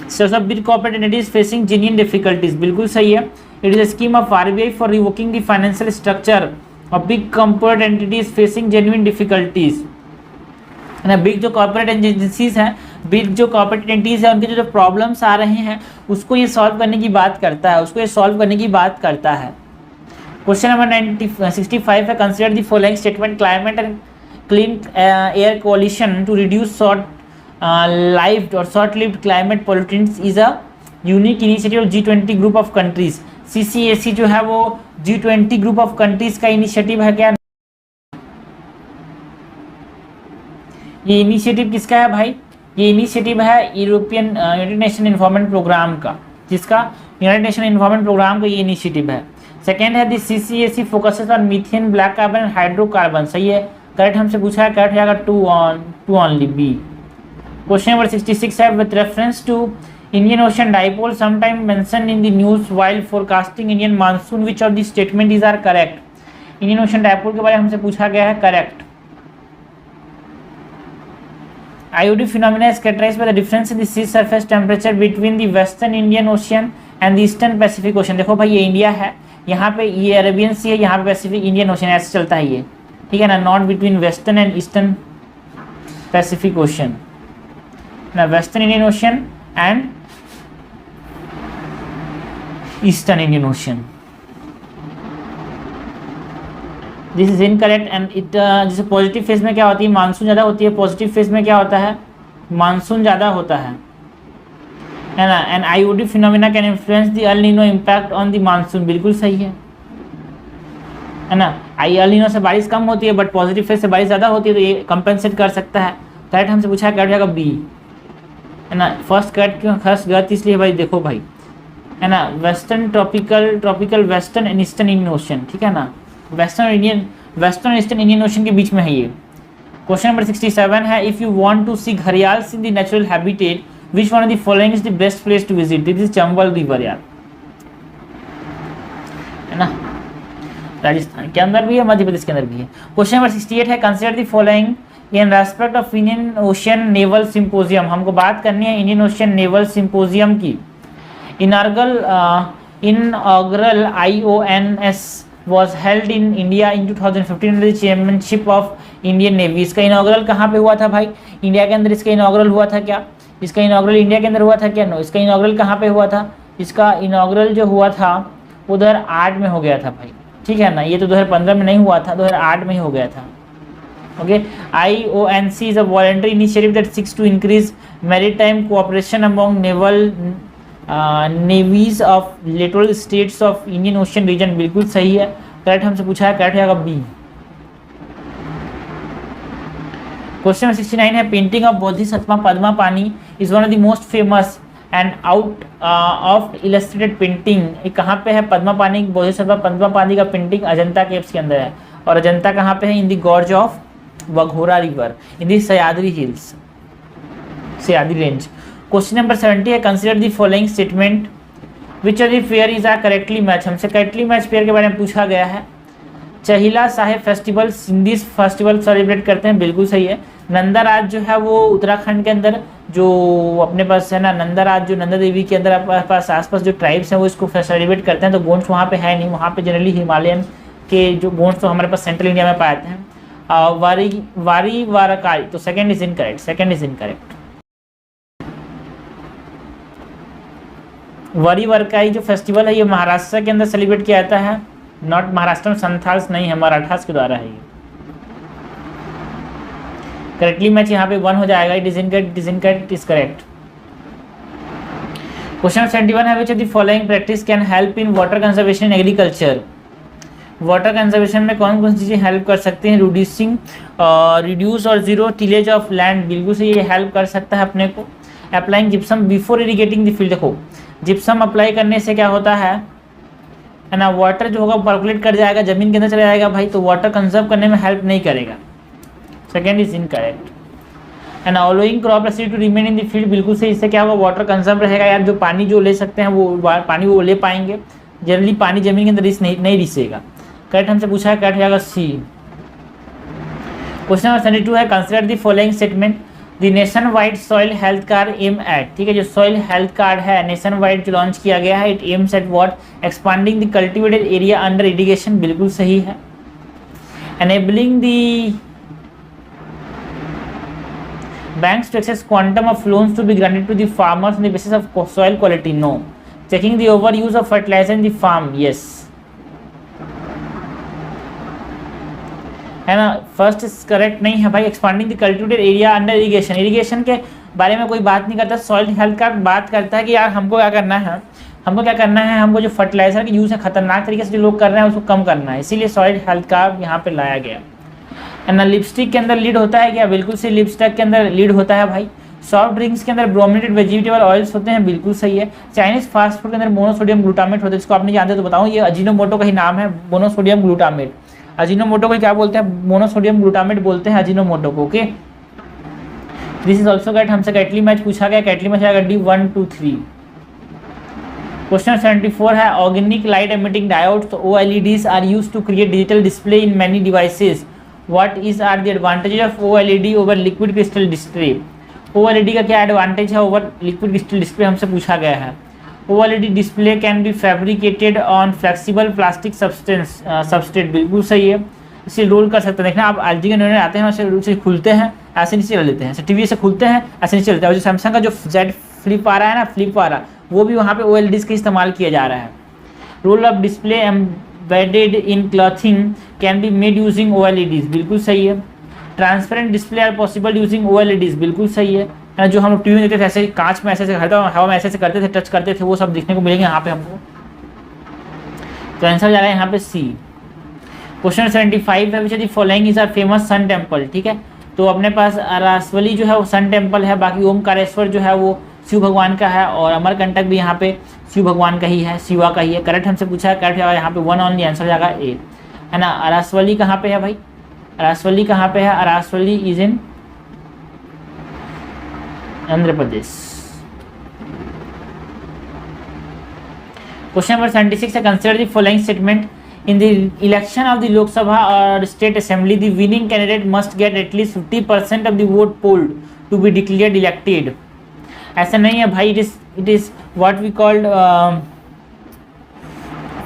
source of big corporate entities facing genuine difficulties. बिल्कुल सही है. It is a scheme of RBI for revoking the financial structure of big corporate entities facing genuine difficulties. ना, बिग जो कॉर्पोरेट एजेंसीज हैं, बिग जो कॉर्पोरेट एंटिटीज हैं, उनके जो प्रॉब्लम्स आ रहे हैं उसको ये सॉल्व करने की बात करता है, क्वेश्चन नंबर 65 है, consider the following statement. Climate and clean air coalition to reduce short lived climate pollutants is a unique initiative of G20 group of countries. CCAC जो है वो G20 ग्रुप ऑफ कंट्रीज का इनिशिएटिव है क्या? ये इनिशिएटिव किसका है भाई? ये इनिशिएटिव है यूनाइटेड नेशन इन्वायरमेंट प्रोग्राम का. जिसका यूनाइटेड नेशन इन्वायरमेंट प्रोग्राम का ये इनिशिएटिव है. सेकेंड है, the CCAC focuses on methane, black carbon and hydrocarbon. सही है, करेक्ट हमसे पूछा है, करेक्ट जाएगा 2 ओनली B. क्वेश्चन नंबर 66 है, with reference to Indian Ocean dipole sometime mentioned in the news while forecasting Indian monsoon, which of the statement is are correct? Indian Ocean dipole के बारे में हमसे पूछा गया है, correct. IOD phenomena is characterized by the difference in the sea surface temperature between the Western Indian Ocean and the Eastern Pacific Ocean. देखो भाई, ये इंडिया है, यहाँ पे ये अरेबियन सी है, यहाँ पे पैसिफिक इंडियन ओशन, ऐसे चलता है ये, ठीक है ना. Not between western and eastern Pacific Ocean ना, western Indian Ocean and eastern Indian Ocean. This is incorrect and it. जैसे पॉजिटिव फेज में क्या होती है, मानसून ज़्यादा होती है. पॉजिटिव फेज में क्या होता है, मानसून ज़्यादा होता है ना. And IOD phenomena can influence the El Nino impact on the monsoon. बिल्कुल सही है ना. एल नीनो से बारिश कम होती है, बट पॉजिटिव फेज से बारिश ज़्यादा होती है, तो ये कंपेंसेट कर सकता है. करेक्ट हमसे पूछा है, करेक्ट जाएगा B, है ना. फर्स्ट करेक्ट क्यों, फर्स्ट गलत इसलिए भाई, देखो भाई, है ना, western tropical western and eastern Indian ocean, ठीक है ना. वेस्टर्न ईस्टर्न इंडियन ओशन के बीच में है ये. क्वेश्चन नंबर 67 है, if you want to see gharials in the natural habitat, which one of the following is the best place to visit? This is Chambal river यार, है ना. राजस्थान के अंदर भी है, मध्य प्रदेश के अंदर भी है. क्वेश्चन नंबर 68 है, consider the following in respect of Indian ocean naval symposium. हमको बात करनी है इंडियन ओशन नेवल सिंपोजियम की. Inaugural IONS was held in India in 2015 under the chairmanship of Indian Navy. इसका इनॉग्रल कहाँ पे हुआ था भाई? इंडिया के अंदर इसका इनॉग्रल हुआ था क्या? इसका इनॉग्रल इंडिया के अंदर हुआ था क्या? नो. इसका इनॉग्रल कहाँ पे हुआ था? इसका इनॉग्रल जो हुआ था 2008 में हो गया था भाई, ठीक है ना. ये तो 2015 में नहीं हुआ था, 2008 में ही हो गया था. Okay. IONC is a voluntary initiative that seeks to increase maritime cooperation among navies of littoral states of Indian Ocean region. बिल्कुल सही है, करेक्ट हमसे पूछा है, करेक्ट जाएगा B. क्वेश्चन नंबर 69 है पेंटिंग ऑफ बोधिसत्व पद्मा पानी is one of the most famous and out of illustrated painting. ये कहाँ पे है? पद्मा पानी बोधिसत्व पद्मा पानी का पेंटिंग अजंता केव्स के अंदर है। और अजंता कहाँ पे है? In the gorge of Waghora river in the Sahyadri hills, Sahyadri range. Question number 70 है consider the following statement which of the pair is are correctly match. हमसे करेक्टली मैच फेयर के बारे में पूछा गया है। Chaliha Sahib festival Sindhi festival celebrate करते हैं, बिल्कुल सही है। नंदाराज जो है वो उत्तराखंड के अंदर जो अपने पास है ना, नंदाराज जो नंदा देवी के अंदर पास आसपास जो ट्राइब्स हैं वो इसको सेलिब्रेट करते हैं। तो गोंड्स वहाँ पे है नहीं, वहाँ पे जनरली हिमालयन के जो गोंड्स तो हमारे पास सेंट्रल इंडिया में पाए जाते हैं। वारी वाराकाई, तो second is incorrect, second is incorrect. वारी वारकाई जो फेस्टिवल है ये महाराष्ट्र के अंदर सेलिब्रेट किया जाता है, नॉट महाराष्ट्र में, संथाल्स नहीं है, मराठास के द्वारा है ये। करेक्टली मैच यहाँ पे 1 हो जाएगा। It is incorrect, it is correct. Question 71 है which of the following practice can help in water conservation in agriculture. Water conservation में कौन कौन सी चीज़ें हेल्प कर सकती हैं? रिड्यूस और जीरो टिलेज ऑफ लैंड, बिल्कुल से ये हेल्प कर सकता है अपने को। Applying gypsum before irrigating the field, देखो जिप्सम अप्लाई करने से क्या होता है ना, वाटर जो होगा पर्कुलेट कर जाएगा, जमीन के अंदर चला जाएगा भाई, तो वाटर कंजर्व करने में हेल्प नहीं करेगा। Second is incorrect. And allowing crop residue to remain in the field, बिल्कुल से इससे क्या होगा, वाटर कंजर्व रहेगा यार, जो पानी जो ले सकते हैं वो पानी वो ले पाएंगे। जनरली पानी जमीन के अंदर नहीं रिसेगा। करेक्ट हमसे पूछा है, करेक्ट हो जाएगा सी। क्वेश्चन नंबर 72 है consider the following statement the nation wide soil health card aim at. ठीक है, जो सॉइल हेल्थ कार्ड है नेशन वाइड जो लॉन्च किया गया है, it aims at what? Expanding the cultivated area under irrigation, बिल्कुल सही है। Enabling the banks to access quantum of loans to be granted to the farmers on the basis of soil quality, no. Checking the overuse of fertilizer in the farm, yes. है ना, फर्स्ट करेक्ट नहीं है भाई। Expanding the cultivated area under irrigation, irrigation के बारे में कोई बात नहीं करता। सॉइल हेल्थ कार्ड बात करता है कि यार हमको क्या करना है, हमको जो फर्टिलाइजर का यूज़ है खतरनाक तरीके से जो लोग कर रहे हैं उसको कम करना है, इसीलिए सॉइल हेल्थ कार्ड यहाँ पे लाया गया। है ना, लिपस्टिक के अंदर लीड होता है क्या? बिल्कुल से लिपस्टिक के अंदर लीड होता है भाई। सॉफ्ट ड्रिंक्स के अंदर ब्रोमिनेटेड वेजिटेबल ऑयल्स होते हैं, बिल्कुल सही है। चाइनीज फास्ट फूड के अंदर मोनोसोडियम ग्लूटामेट होता है, जिसको आपने जानते हो तो बताऊँ, ये अजीनोमोटो का ही नाम है, मोनोसोडियम ग्लूटामेट। अजीनोमोटो को क्या बोलते हैं? मोनोसोडियम ग्लूटामेट बोलते हैं अजीनोमोटो को। Okay, this is also correct. हमसे कैटली मैच पूछा गया, कैटली मैच आएगा डी 1 2 3। क्वेश्चन 74 है ऑर्गेनिक लाइट एमिटिंग डायोड्स, तो OLEDs are used to create digital display in many devices. What are the advantages of OLED over liquid crystal display? OLED का क्या एडवांटेज है ओवर लिक्विड क्रिस्टल डिस्प्ले, हमसे पूछा गया है। OLED display can be fabricated on flexible plastic substrate, बिल्कुल सही है। इसे रोल कर सकते हैं। देखना आप LG के नए आते हैं उसे खुलते हैं, ऐसे नीचे ले लेते हैं, टीवी से खुलते हैं ऐसे नीचे लेते हैं। और जो सैमसंग का जो Z फ्लिप आ रहा है ना, फ्लिप आ रहा, वो भी वहाँ पे OLEDs का इस्तेमाल किया जा रहा है। Roll of display embedded in clothing can be made using OLEDs, बिल्कुल सही है। Transparent display are possible using OLEDs, बिल्कुल सही है। जो हम टीवी में देखते थे ऐसे कांच में ऐसे हवा में ऐसे करते थे, टच करते थे, वो सब दिखने को मिलेंगे यहाँ पे हमको। तो आंसर जा रहा है यहाँ पे सी। क्वेश्चन 75 है which of the following is are famous sun temple. ठीक है, तो अपने पास अरासवली जो है वो सन टेम्पल है, बाकी ओमकारेश्वर जो है वो शिव भगवान का है, और अमरकंटक भी यहाँ पे शिव भगवान का ही है, शिवा का ही है। करेक्ट हमसे पूछा है, करेक्ट है यहाँ पे 1 ऑनली आंसर जाएगा ए। है ना, अरासवली कहाँ पे है भाई? अरासवली कहाँ पे है? Arasavalli is in Andhra Pradesh. Question number 76 है consider the following statement in the election of the Lok Sabha और state assembly the winning candidate must get at least 50% of the vote polled to be declared elected. ऐसा नहीं है भाई, it is what we called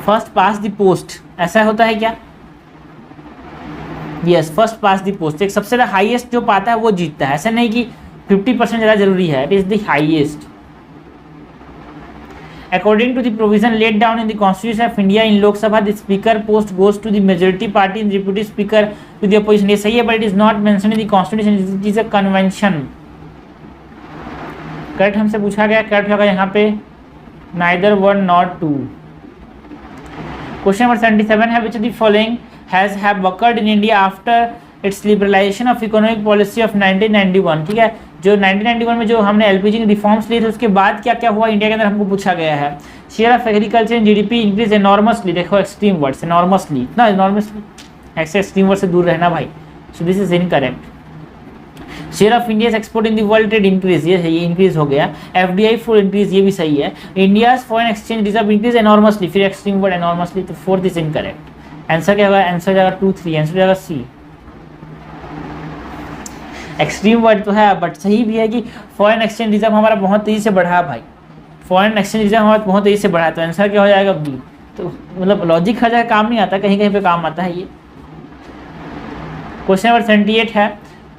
first past the post. ऐसा होता है क्या? Yes, first past the post. एक सबसे ज़्यादा हाईएस्ट जो पाता है वो जीतता है। ऐसा नहीं कि 50% ज़्यादा जरूरी है, it is the highest. According to the provision laid down in the Constitution of India in Lok Sabha, the speaker post goes to the majority party and deputy speaker to the opposition. ये सही है, but it is not mentioned in the Constitution. It is a convention. Correct हमसे पूछा गया, करेक्ट होगा यहाँ पे neither 1 nor 2. Question number 77 है which of the following has have occurred in India after its liberalisation of economic policy of 1991, ठीक है, जो 1991 में जो हमने एलपीजी के रिफॉर्म्स लिए थे उसके बाद क्या क्या हुआ इंडिया के अंदर हमको पूछा गया है। Share of agriculture in GDP increase enormously, देखो एक्सट्रीम वर्ड्स, एनॉर्मसली, इतना एनॉर्मसली, ऐसे एक्सट्रीम वर्ड से दूर रहना भाई, सो this is incorrect. Share of India's export in the world trade increase, ये इंक्रीज हो गया। एफडीआई फुल इंक्रीज, ये भी सही है। India's foreign exchange reserve increase enormously, फिर एक्सट्रीम वर्ड एनॉर्मसली, तो फोर्थ इज इनकरेक्ट। आंसर क्या होगा, आंसर जाएगा 2 3, आंसर जाएगा सी। एक्सट्रीम वर्ड तो है बट सही भी है कि फॉरेन एक्सचेंज रिजर्व हमारा बहुत तेजी से बढ़ा है भाई, फॉरेन एक्सचेंज रिजर्व हमारा बहुत तेजी से बढ़ा है, तो आंसर क्या हो जाएगा बी। तो मतलब लॉजिक हर जगह काम नहीं आता, कहीं कहीं पे काम आता है ये। क्वेश्चन नंबर 78 है,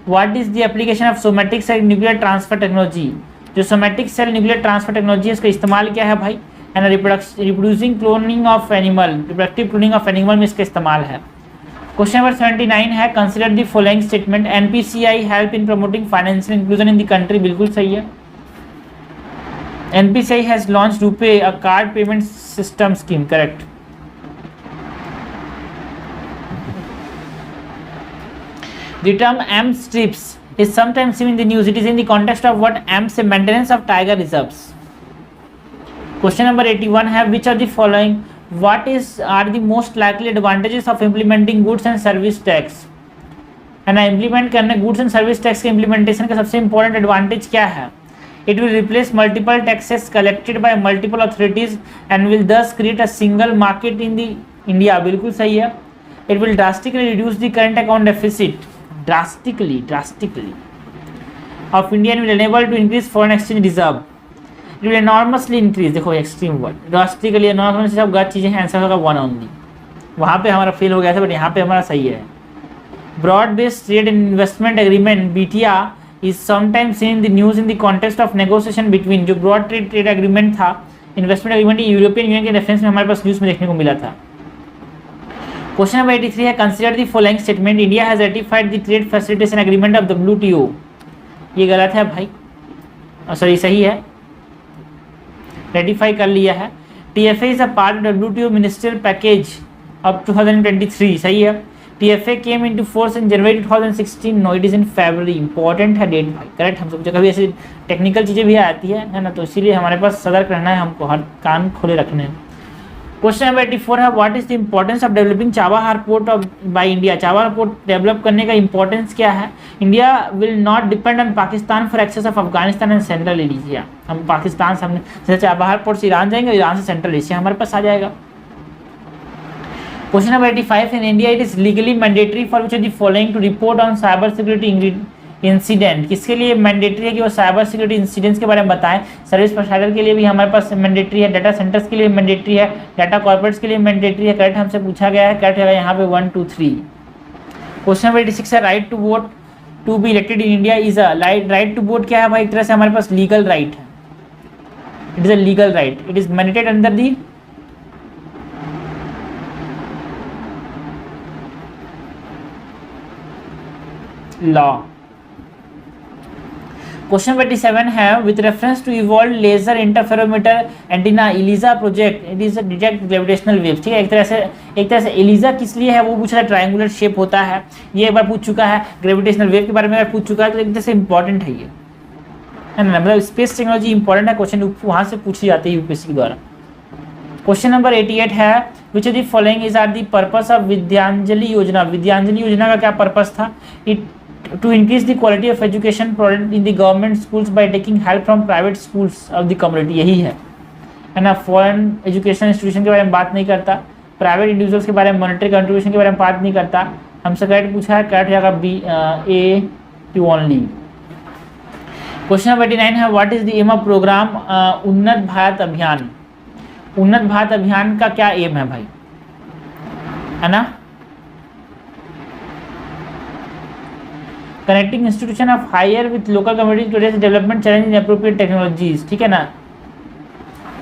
what is the application of somatic cell nuclear transfer technology. जो somatic cell nuclear transfer technology है उसका इस्तेमाल क्या है भाई, and reproducing cloning of animal, reproductive cloning of animal में इसका इस्तेमाल है। क्वेश्चन नंबर 79 है, consider the following statement, NPCI help in promoting financial inclusion in the country, बिल्कुल सही है। NPCI has launched RuPay a card payment system scheme, correct. The term AMS trips is sometimes seen in the news. It is in the context of what AMS, maintenance of tiger reserves. Question number 81 है, which of the following are the most likely advantages of implementing goods and service tax? है ना, इम्प्लीमेंट करने goods and service tax के इम्प्लीमेंटेशन का सबसे इंपॉर्टेंट एडवांटेज क्या है? It will replace multiple taxes collected by multiple authorities and will thus create a single market in the India, बिल्कुल सही है। It will drastically reduce the current account deficit, drastically of India, and will enable to increase foreign exchange reserve. It will enormously increase, देखो एक्सट्रीम वर्ड, drastically, enormously सब गलत चीजें हैं, आंसर होगा 1 only। वहाँ पे हमारा फेल हो गया था बट यहाँ पे हमारा सही है। Broad based trade and investment agreement BTA is sometimes seen in the news in the context of negotiation between, जो ब्रॉड ट्रेड एग्रीमेंट था, इन्वेस्टमेंट एग्रीमेंट, यूरोपियन यूनियन के रेफरेंस में हमारे पास न्यूज में देखने को मिला था। क्वेश्चन नंबर 83 है, consider the following statement, India has ratified the trade facilitation agreement of WTO, ये गलत है भाई, सॉरी सही है, रेटिफाई कर लिया है। TFA is a part of WTO ministerial package of 2023, सही है। TFA came into force in January 2016, no it is in February, important है डेट भाई, करेक्ट। हम सब जगह भी ऐसी टेक्निकल चीज़ें भी आती है ना, तो इसीलिए हमारे पास सतर्क रहना है, हमको हर कान खोले रखने हैं। क्वेश्चन नंबर 84 है, what is the importance of developing Chabahar port of by India, Chabahar port develop करने का इंपॉर्टेंस क्या है। India will not depend on Pakistan for access of Afghanistan and Central Asia, हम पाकिस्तान से हमने जैसे चाबहार पोर्ट से ईरान जाएंगे, ईरान से सेंट्रल एशिया हमारे पास आ जाएगा। Question number 85, in India it is legally mandatory for which of the following to report on cyber security incident, किसके लिए मैंडेटरी है कि वो साइबर सिक्योरिटी इंसिडेंट्स के बारे में बताएं। सर्विस प्रोवाइडर के लिए भी हमारे पास मैंडेटरी है, डाटा सेंटर्स के लिए मैंडेटरी है, डाटा कॉर्पोरेट्स के लिए मैंडेटरी है, करेक्ट हमसे पूछा गया है, करेक्ट है यहाँ पे 1 2 3। क्वेश्चन नंबर 86 है, right to vote to be elected in India is a right to vote क्या है भाई, एक तरह से हमारे पास लीगल राइट है, it is a legal right, it is mandated under the law. Question 87 है, with reference to evolve laser interferometer antenna eLISA project, it is detect gravitational waves, ठीक है। एक तरह से इलिजा किस लिए है वो पूछा था, ट्रायंगुलर शेप होता है, ये एक बार पूछ चुका है, ग्रेविटेशनल वेव के बारे में पूछ चुका है, तो एक तरह से इंपॉर्टेंट है ये, है ना, मतलब स्पेस टेक्नोलॉजी इंपॉर्टेंट है, क्वेश्चन वहाँ से पूछी जाती है यूपीएससी के द्वारा। क्वेश्चन नंबर 88 है, which of the following is are the purpose of Vidyanjali Yojana, Vidyanjali Yojana का क्या पर्पस था। It to increase the quality of education provided in the government schools by taking help from private schools of the community, यही है ना। फॉरेन एजुकेशन इंस्टीट्यूशन के बारे में बात नहीं करता, प्राइवेट इंडिविजुअल्स के बारे में, मॉनेटरी कंट्रीब्यूशन के बारे में बात नहीं करता, हमसे करेक्ट पूछा है, करेक्ट जाएगा B A two only. Question number 89 है, what is the aim of programme Unnat Bharat अभियान, उन्नत भारत अभियान का क्या एम है भाई, है ना। Connecting institution of higher with local community to address development challenge in appropriate technologies, ठीक है ना।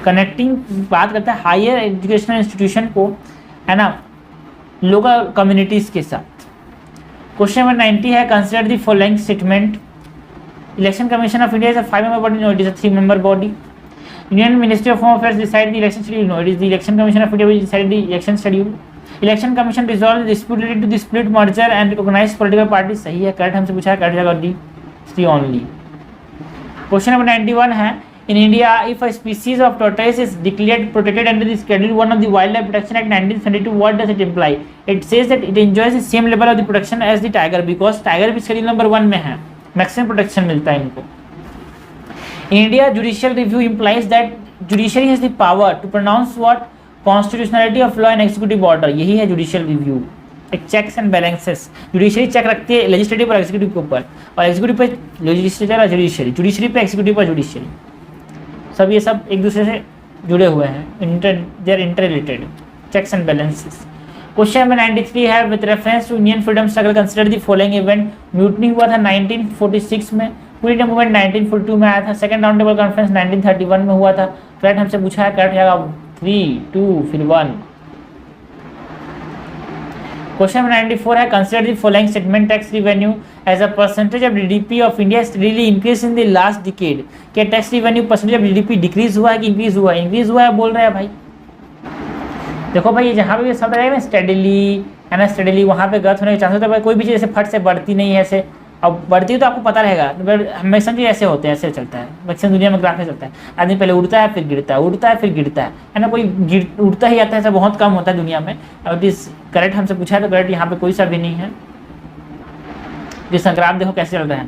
कनेक्टिंग बात करता है हायर एजुकेशनल इंस्टीट्यूशन को, है ना, लोकल कम्युनिटीज के साथ। क्वेश्चन नंबर 90 है, consider the following statement, election commission of India is a 5 member body, no it is a 3 member body. Indian ministry of home affairs decide the election schedule, no it is the election commission of India which decide the election schedule. Election commission resolve dispute related to the split merger and recognised political party, सही है, करेक्ट हमसे पूछा है, करेक्ट जगह D, C only. Question number 91 है, in India if a species of tortoise is declared protected under the schedule 1 of the wild life protection act 1972, what does it imply? It says that it enjoys the same level of the protection as the tiger, because tiger भी शेड्यूल नंबर 1 में है, मैक्सिमम प्रोटेक्शन मिलता है इनको। In India, judicial review implies that judiciary has the power to pronounce what constitutionality of law and executive order, यही है judicial review, एक checks and balances। judiciary check रखती है legislative और executive के ऊपर, और executive पे legislature और judiciary, judiciary पे executive और judiciary, सब ये सब एक दूसरे से जुड़े हुए हैं, they are interrelated, checks and balances। Question number 93 है, with reference to Indian freedom struggle consider the following event, mutiny हुआ था 1946 में, फ्रीडम मूवमेंट 1942 में आया था, सेकंड राउंड टेबल कॉन्फ्रेंस 1931 में हुआ था, करेक्ट हमसे पूछा है, करेक्ट जाएगा 3 2 फिर 1। क्वेश्चन नंबर 94 है, consider the following segment tax revenue as a percentage of GDP of India steadily increase in the last decade, क्या tax revenue percentage of GDP decrease हुआ है कि इंक्रीज हुआ है? इंक्रीज हुआ है बोल रहे हैं भाई। देखो भाई, जहाँ पे शब्द रहेगा ना स्टेडीली है ना, स्टेडीली, वहाँ पे गलत होने के चांसेस होता है। कोई भी चीज़ ऐसे फट से बढ़ती नहीं है ऐसे, अब बढ़ती है तो आपको पता रहेगा, हमेशा चीज़ ऐसे होते हैं, ऐसे चलता है मैक्सिमम दुनिया में, ग्राफ में चलता है, आदमी पहले उड़ता है फिर गिरता है, उड़ता है फिर गिरता है ना, कोई उड़ता ही आता है, ऐसा बहुत कम होता है दुनिया में। अब इस करेक्ट हमसे पूछा है तो करेक्ट यहाँ पे कोई सा भी नहीं है। जिसका ग्राफ देखो कैसे चल रहा है,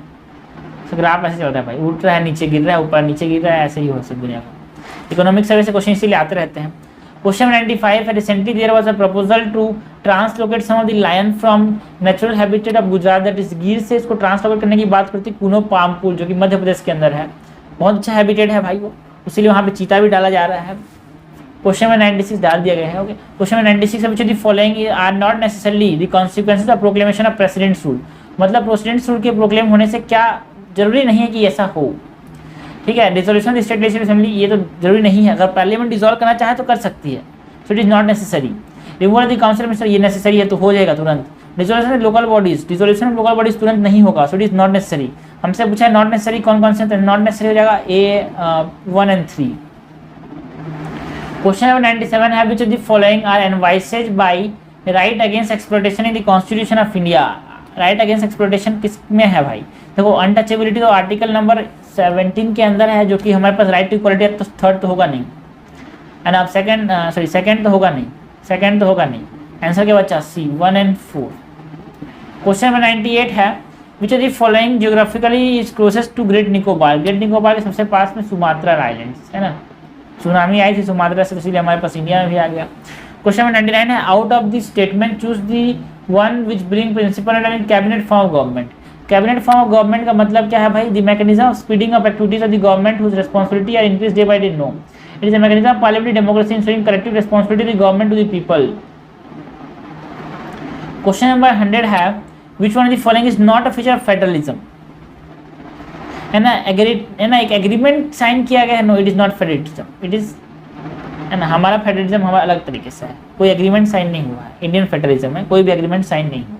ग्राफ ऐसे चल रहा है भाई, उड़ रहा है नीचे गिर रहा है, ऊपर नीचे गिर रहा है, ऐसे ही हो सब दुनिया में। इकोनॉमिक सर्वे से क्वेश्चन इसीलिए आते रहते हैं। Question 95 है, recently there was a proposal to translocate some of the lion from natural habitat of Gujarat, that is गिर से इसको ट्रांसलोकेट करने की बात करती है कूनो पाम पुल, जो कि मध्य प्रदेश के अंदर है, बहुत अच्छा हैबिटेट है भाई वो, इसीलिए वहाँ पे चीता भी डाला जा रहा है। क्वेश्चन में 96 डाल दिया गया है। ओके, क्वेश्चन में 96 है, which of the following are not necessarily the consequences of proclamation of president's rule, मतलब प्रेसिडेंट्स रूल के प्रोक्लेम होने से क्या जरूरी नहीं है कि ऐसा हो, ठीक है। डिसोल्यूशन स्टेट लेजिस्लेटिव असेंबली, ये तो जरूरी नहीं है, अगर पार्लियामेंट डिसॉल्व करना चाहे तो कर सकती है, सो it is not necessary. Removal of the council minister, ये नेसेसरी है तो हो जाएगा तुरंत। Dissolution of local bodies, dissolution of local bodies तुरंत नहीं होगा, सो इट इज नॉट नेसेसरी। हमसे पूछा है नॉट नेसेसरी कौन कौन से, नॉट नेसेसरी हो जाएगा A 1 and 3। क्वेश्चन नंबर 97 है, which of the following are envisages by right against exploitation in the constitution of India. Right against exploitation किस में है भाई? देखो अनटचेबिलिटी तो आर्टिकल नंबर 17 के अंदर है, जो कि हमारे पास राइट टू इक्वालिटी है, तो थर्ड तो होगा नहीं, एंड अब सेकंड तो होगा नहीं, सेकंड तो होगा नहीं, आंसर क्या बचा? C 1 and 4। क्वेश्चन नंबर 98 है, which of the following geographically is closest to Great Nicobar. Great Nicobar के सबसे पास में सुमात्रा आइलैंड्स है ना, सुनामी आई थी सुमात्रा से, इसलिए हमारे पास इंडिया में भी आ गया। क्वेश्चन नंबर 99 है, out of the statement choose the one which bring principle in cabinet form of government. Cabinet form of government का मतलब क्या है भाई? The mechanism of speeding of activities of the government whose responsibility are increase day by day. No, it is a mechanism of parliamentary democracy ensuring collective responsibility of the government to the people. Question number 100 है, which one of the following is not a feature of federalism. है ना, एक एग्रीमेंट साइन किया गया है, no it is not federalism, it is है ना, हमारा फेडरलिज्म हमारा अलग तरीके से है, कोई एग्रीमेंट साइन नहीं हुआ है, इंडियन फेडरलिज्म है, कोई भी एग्रीमेंट साइन नहीं हुआ।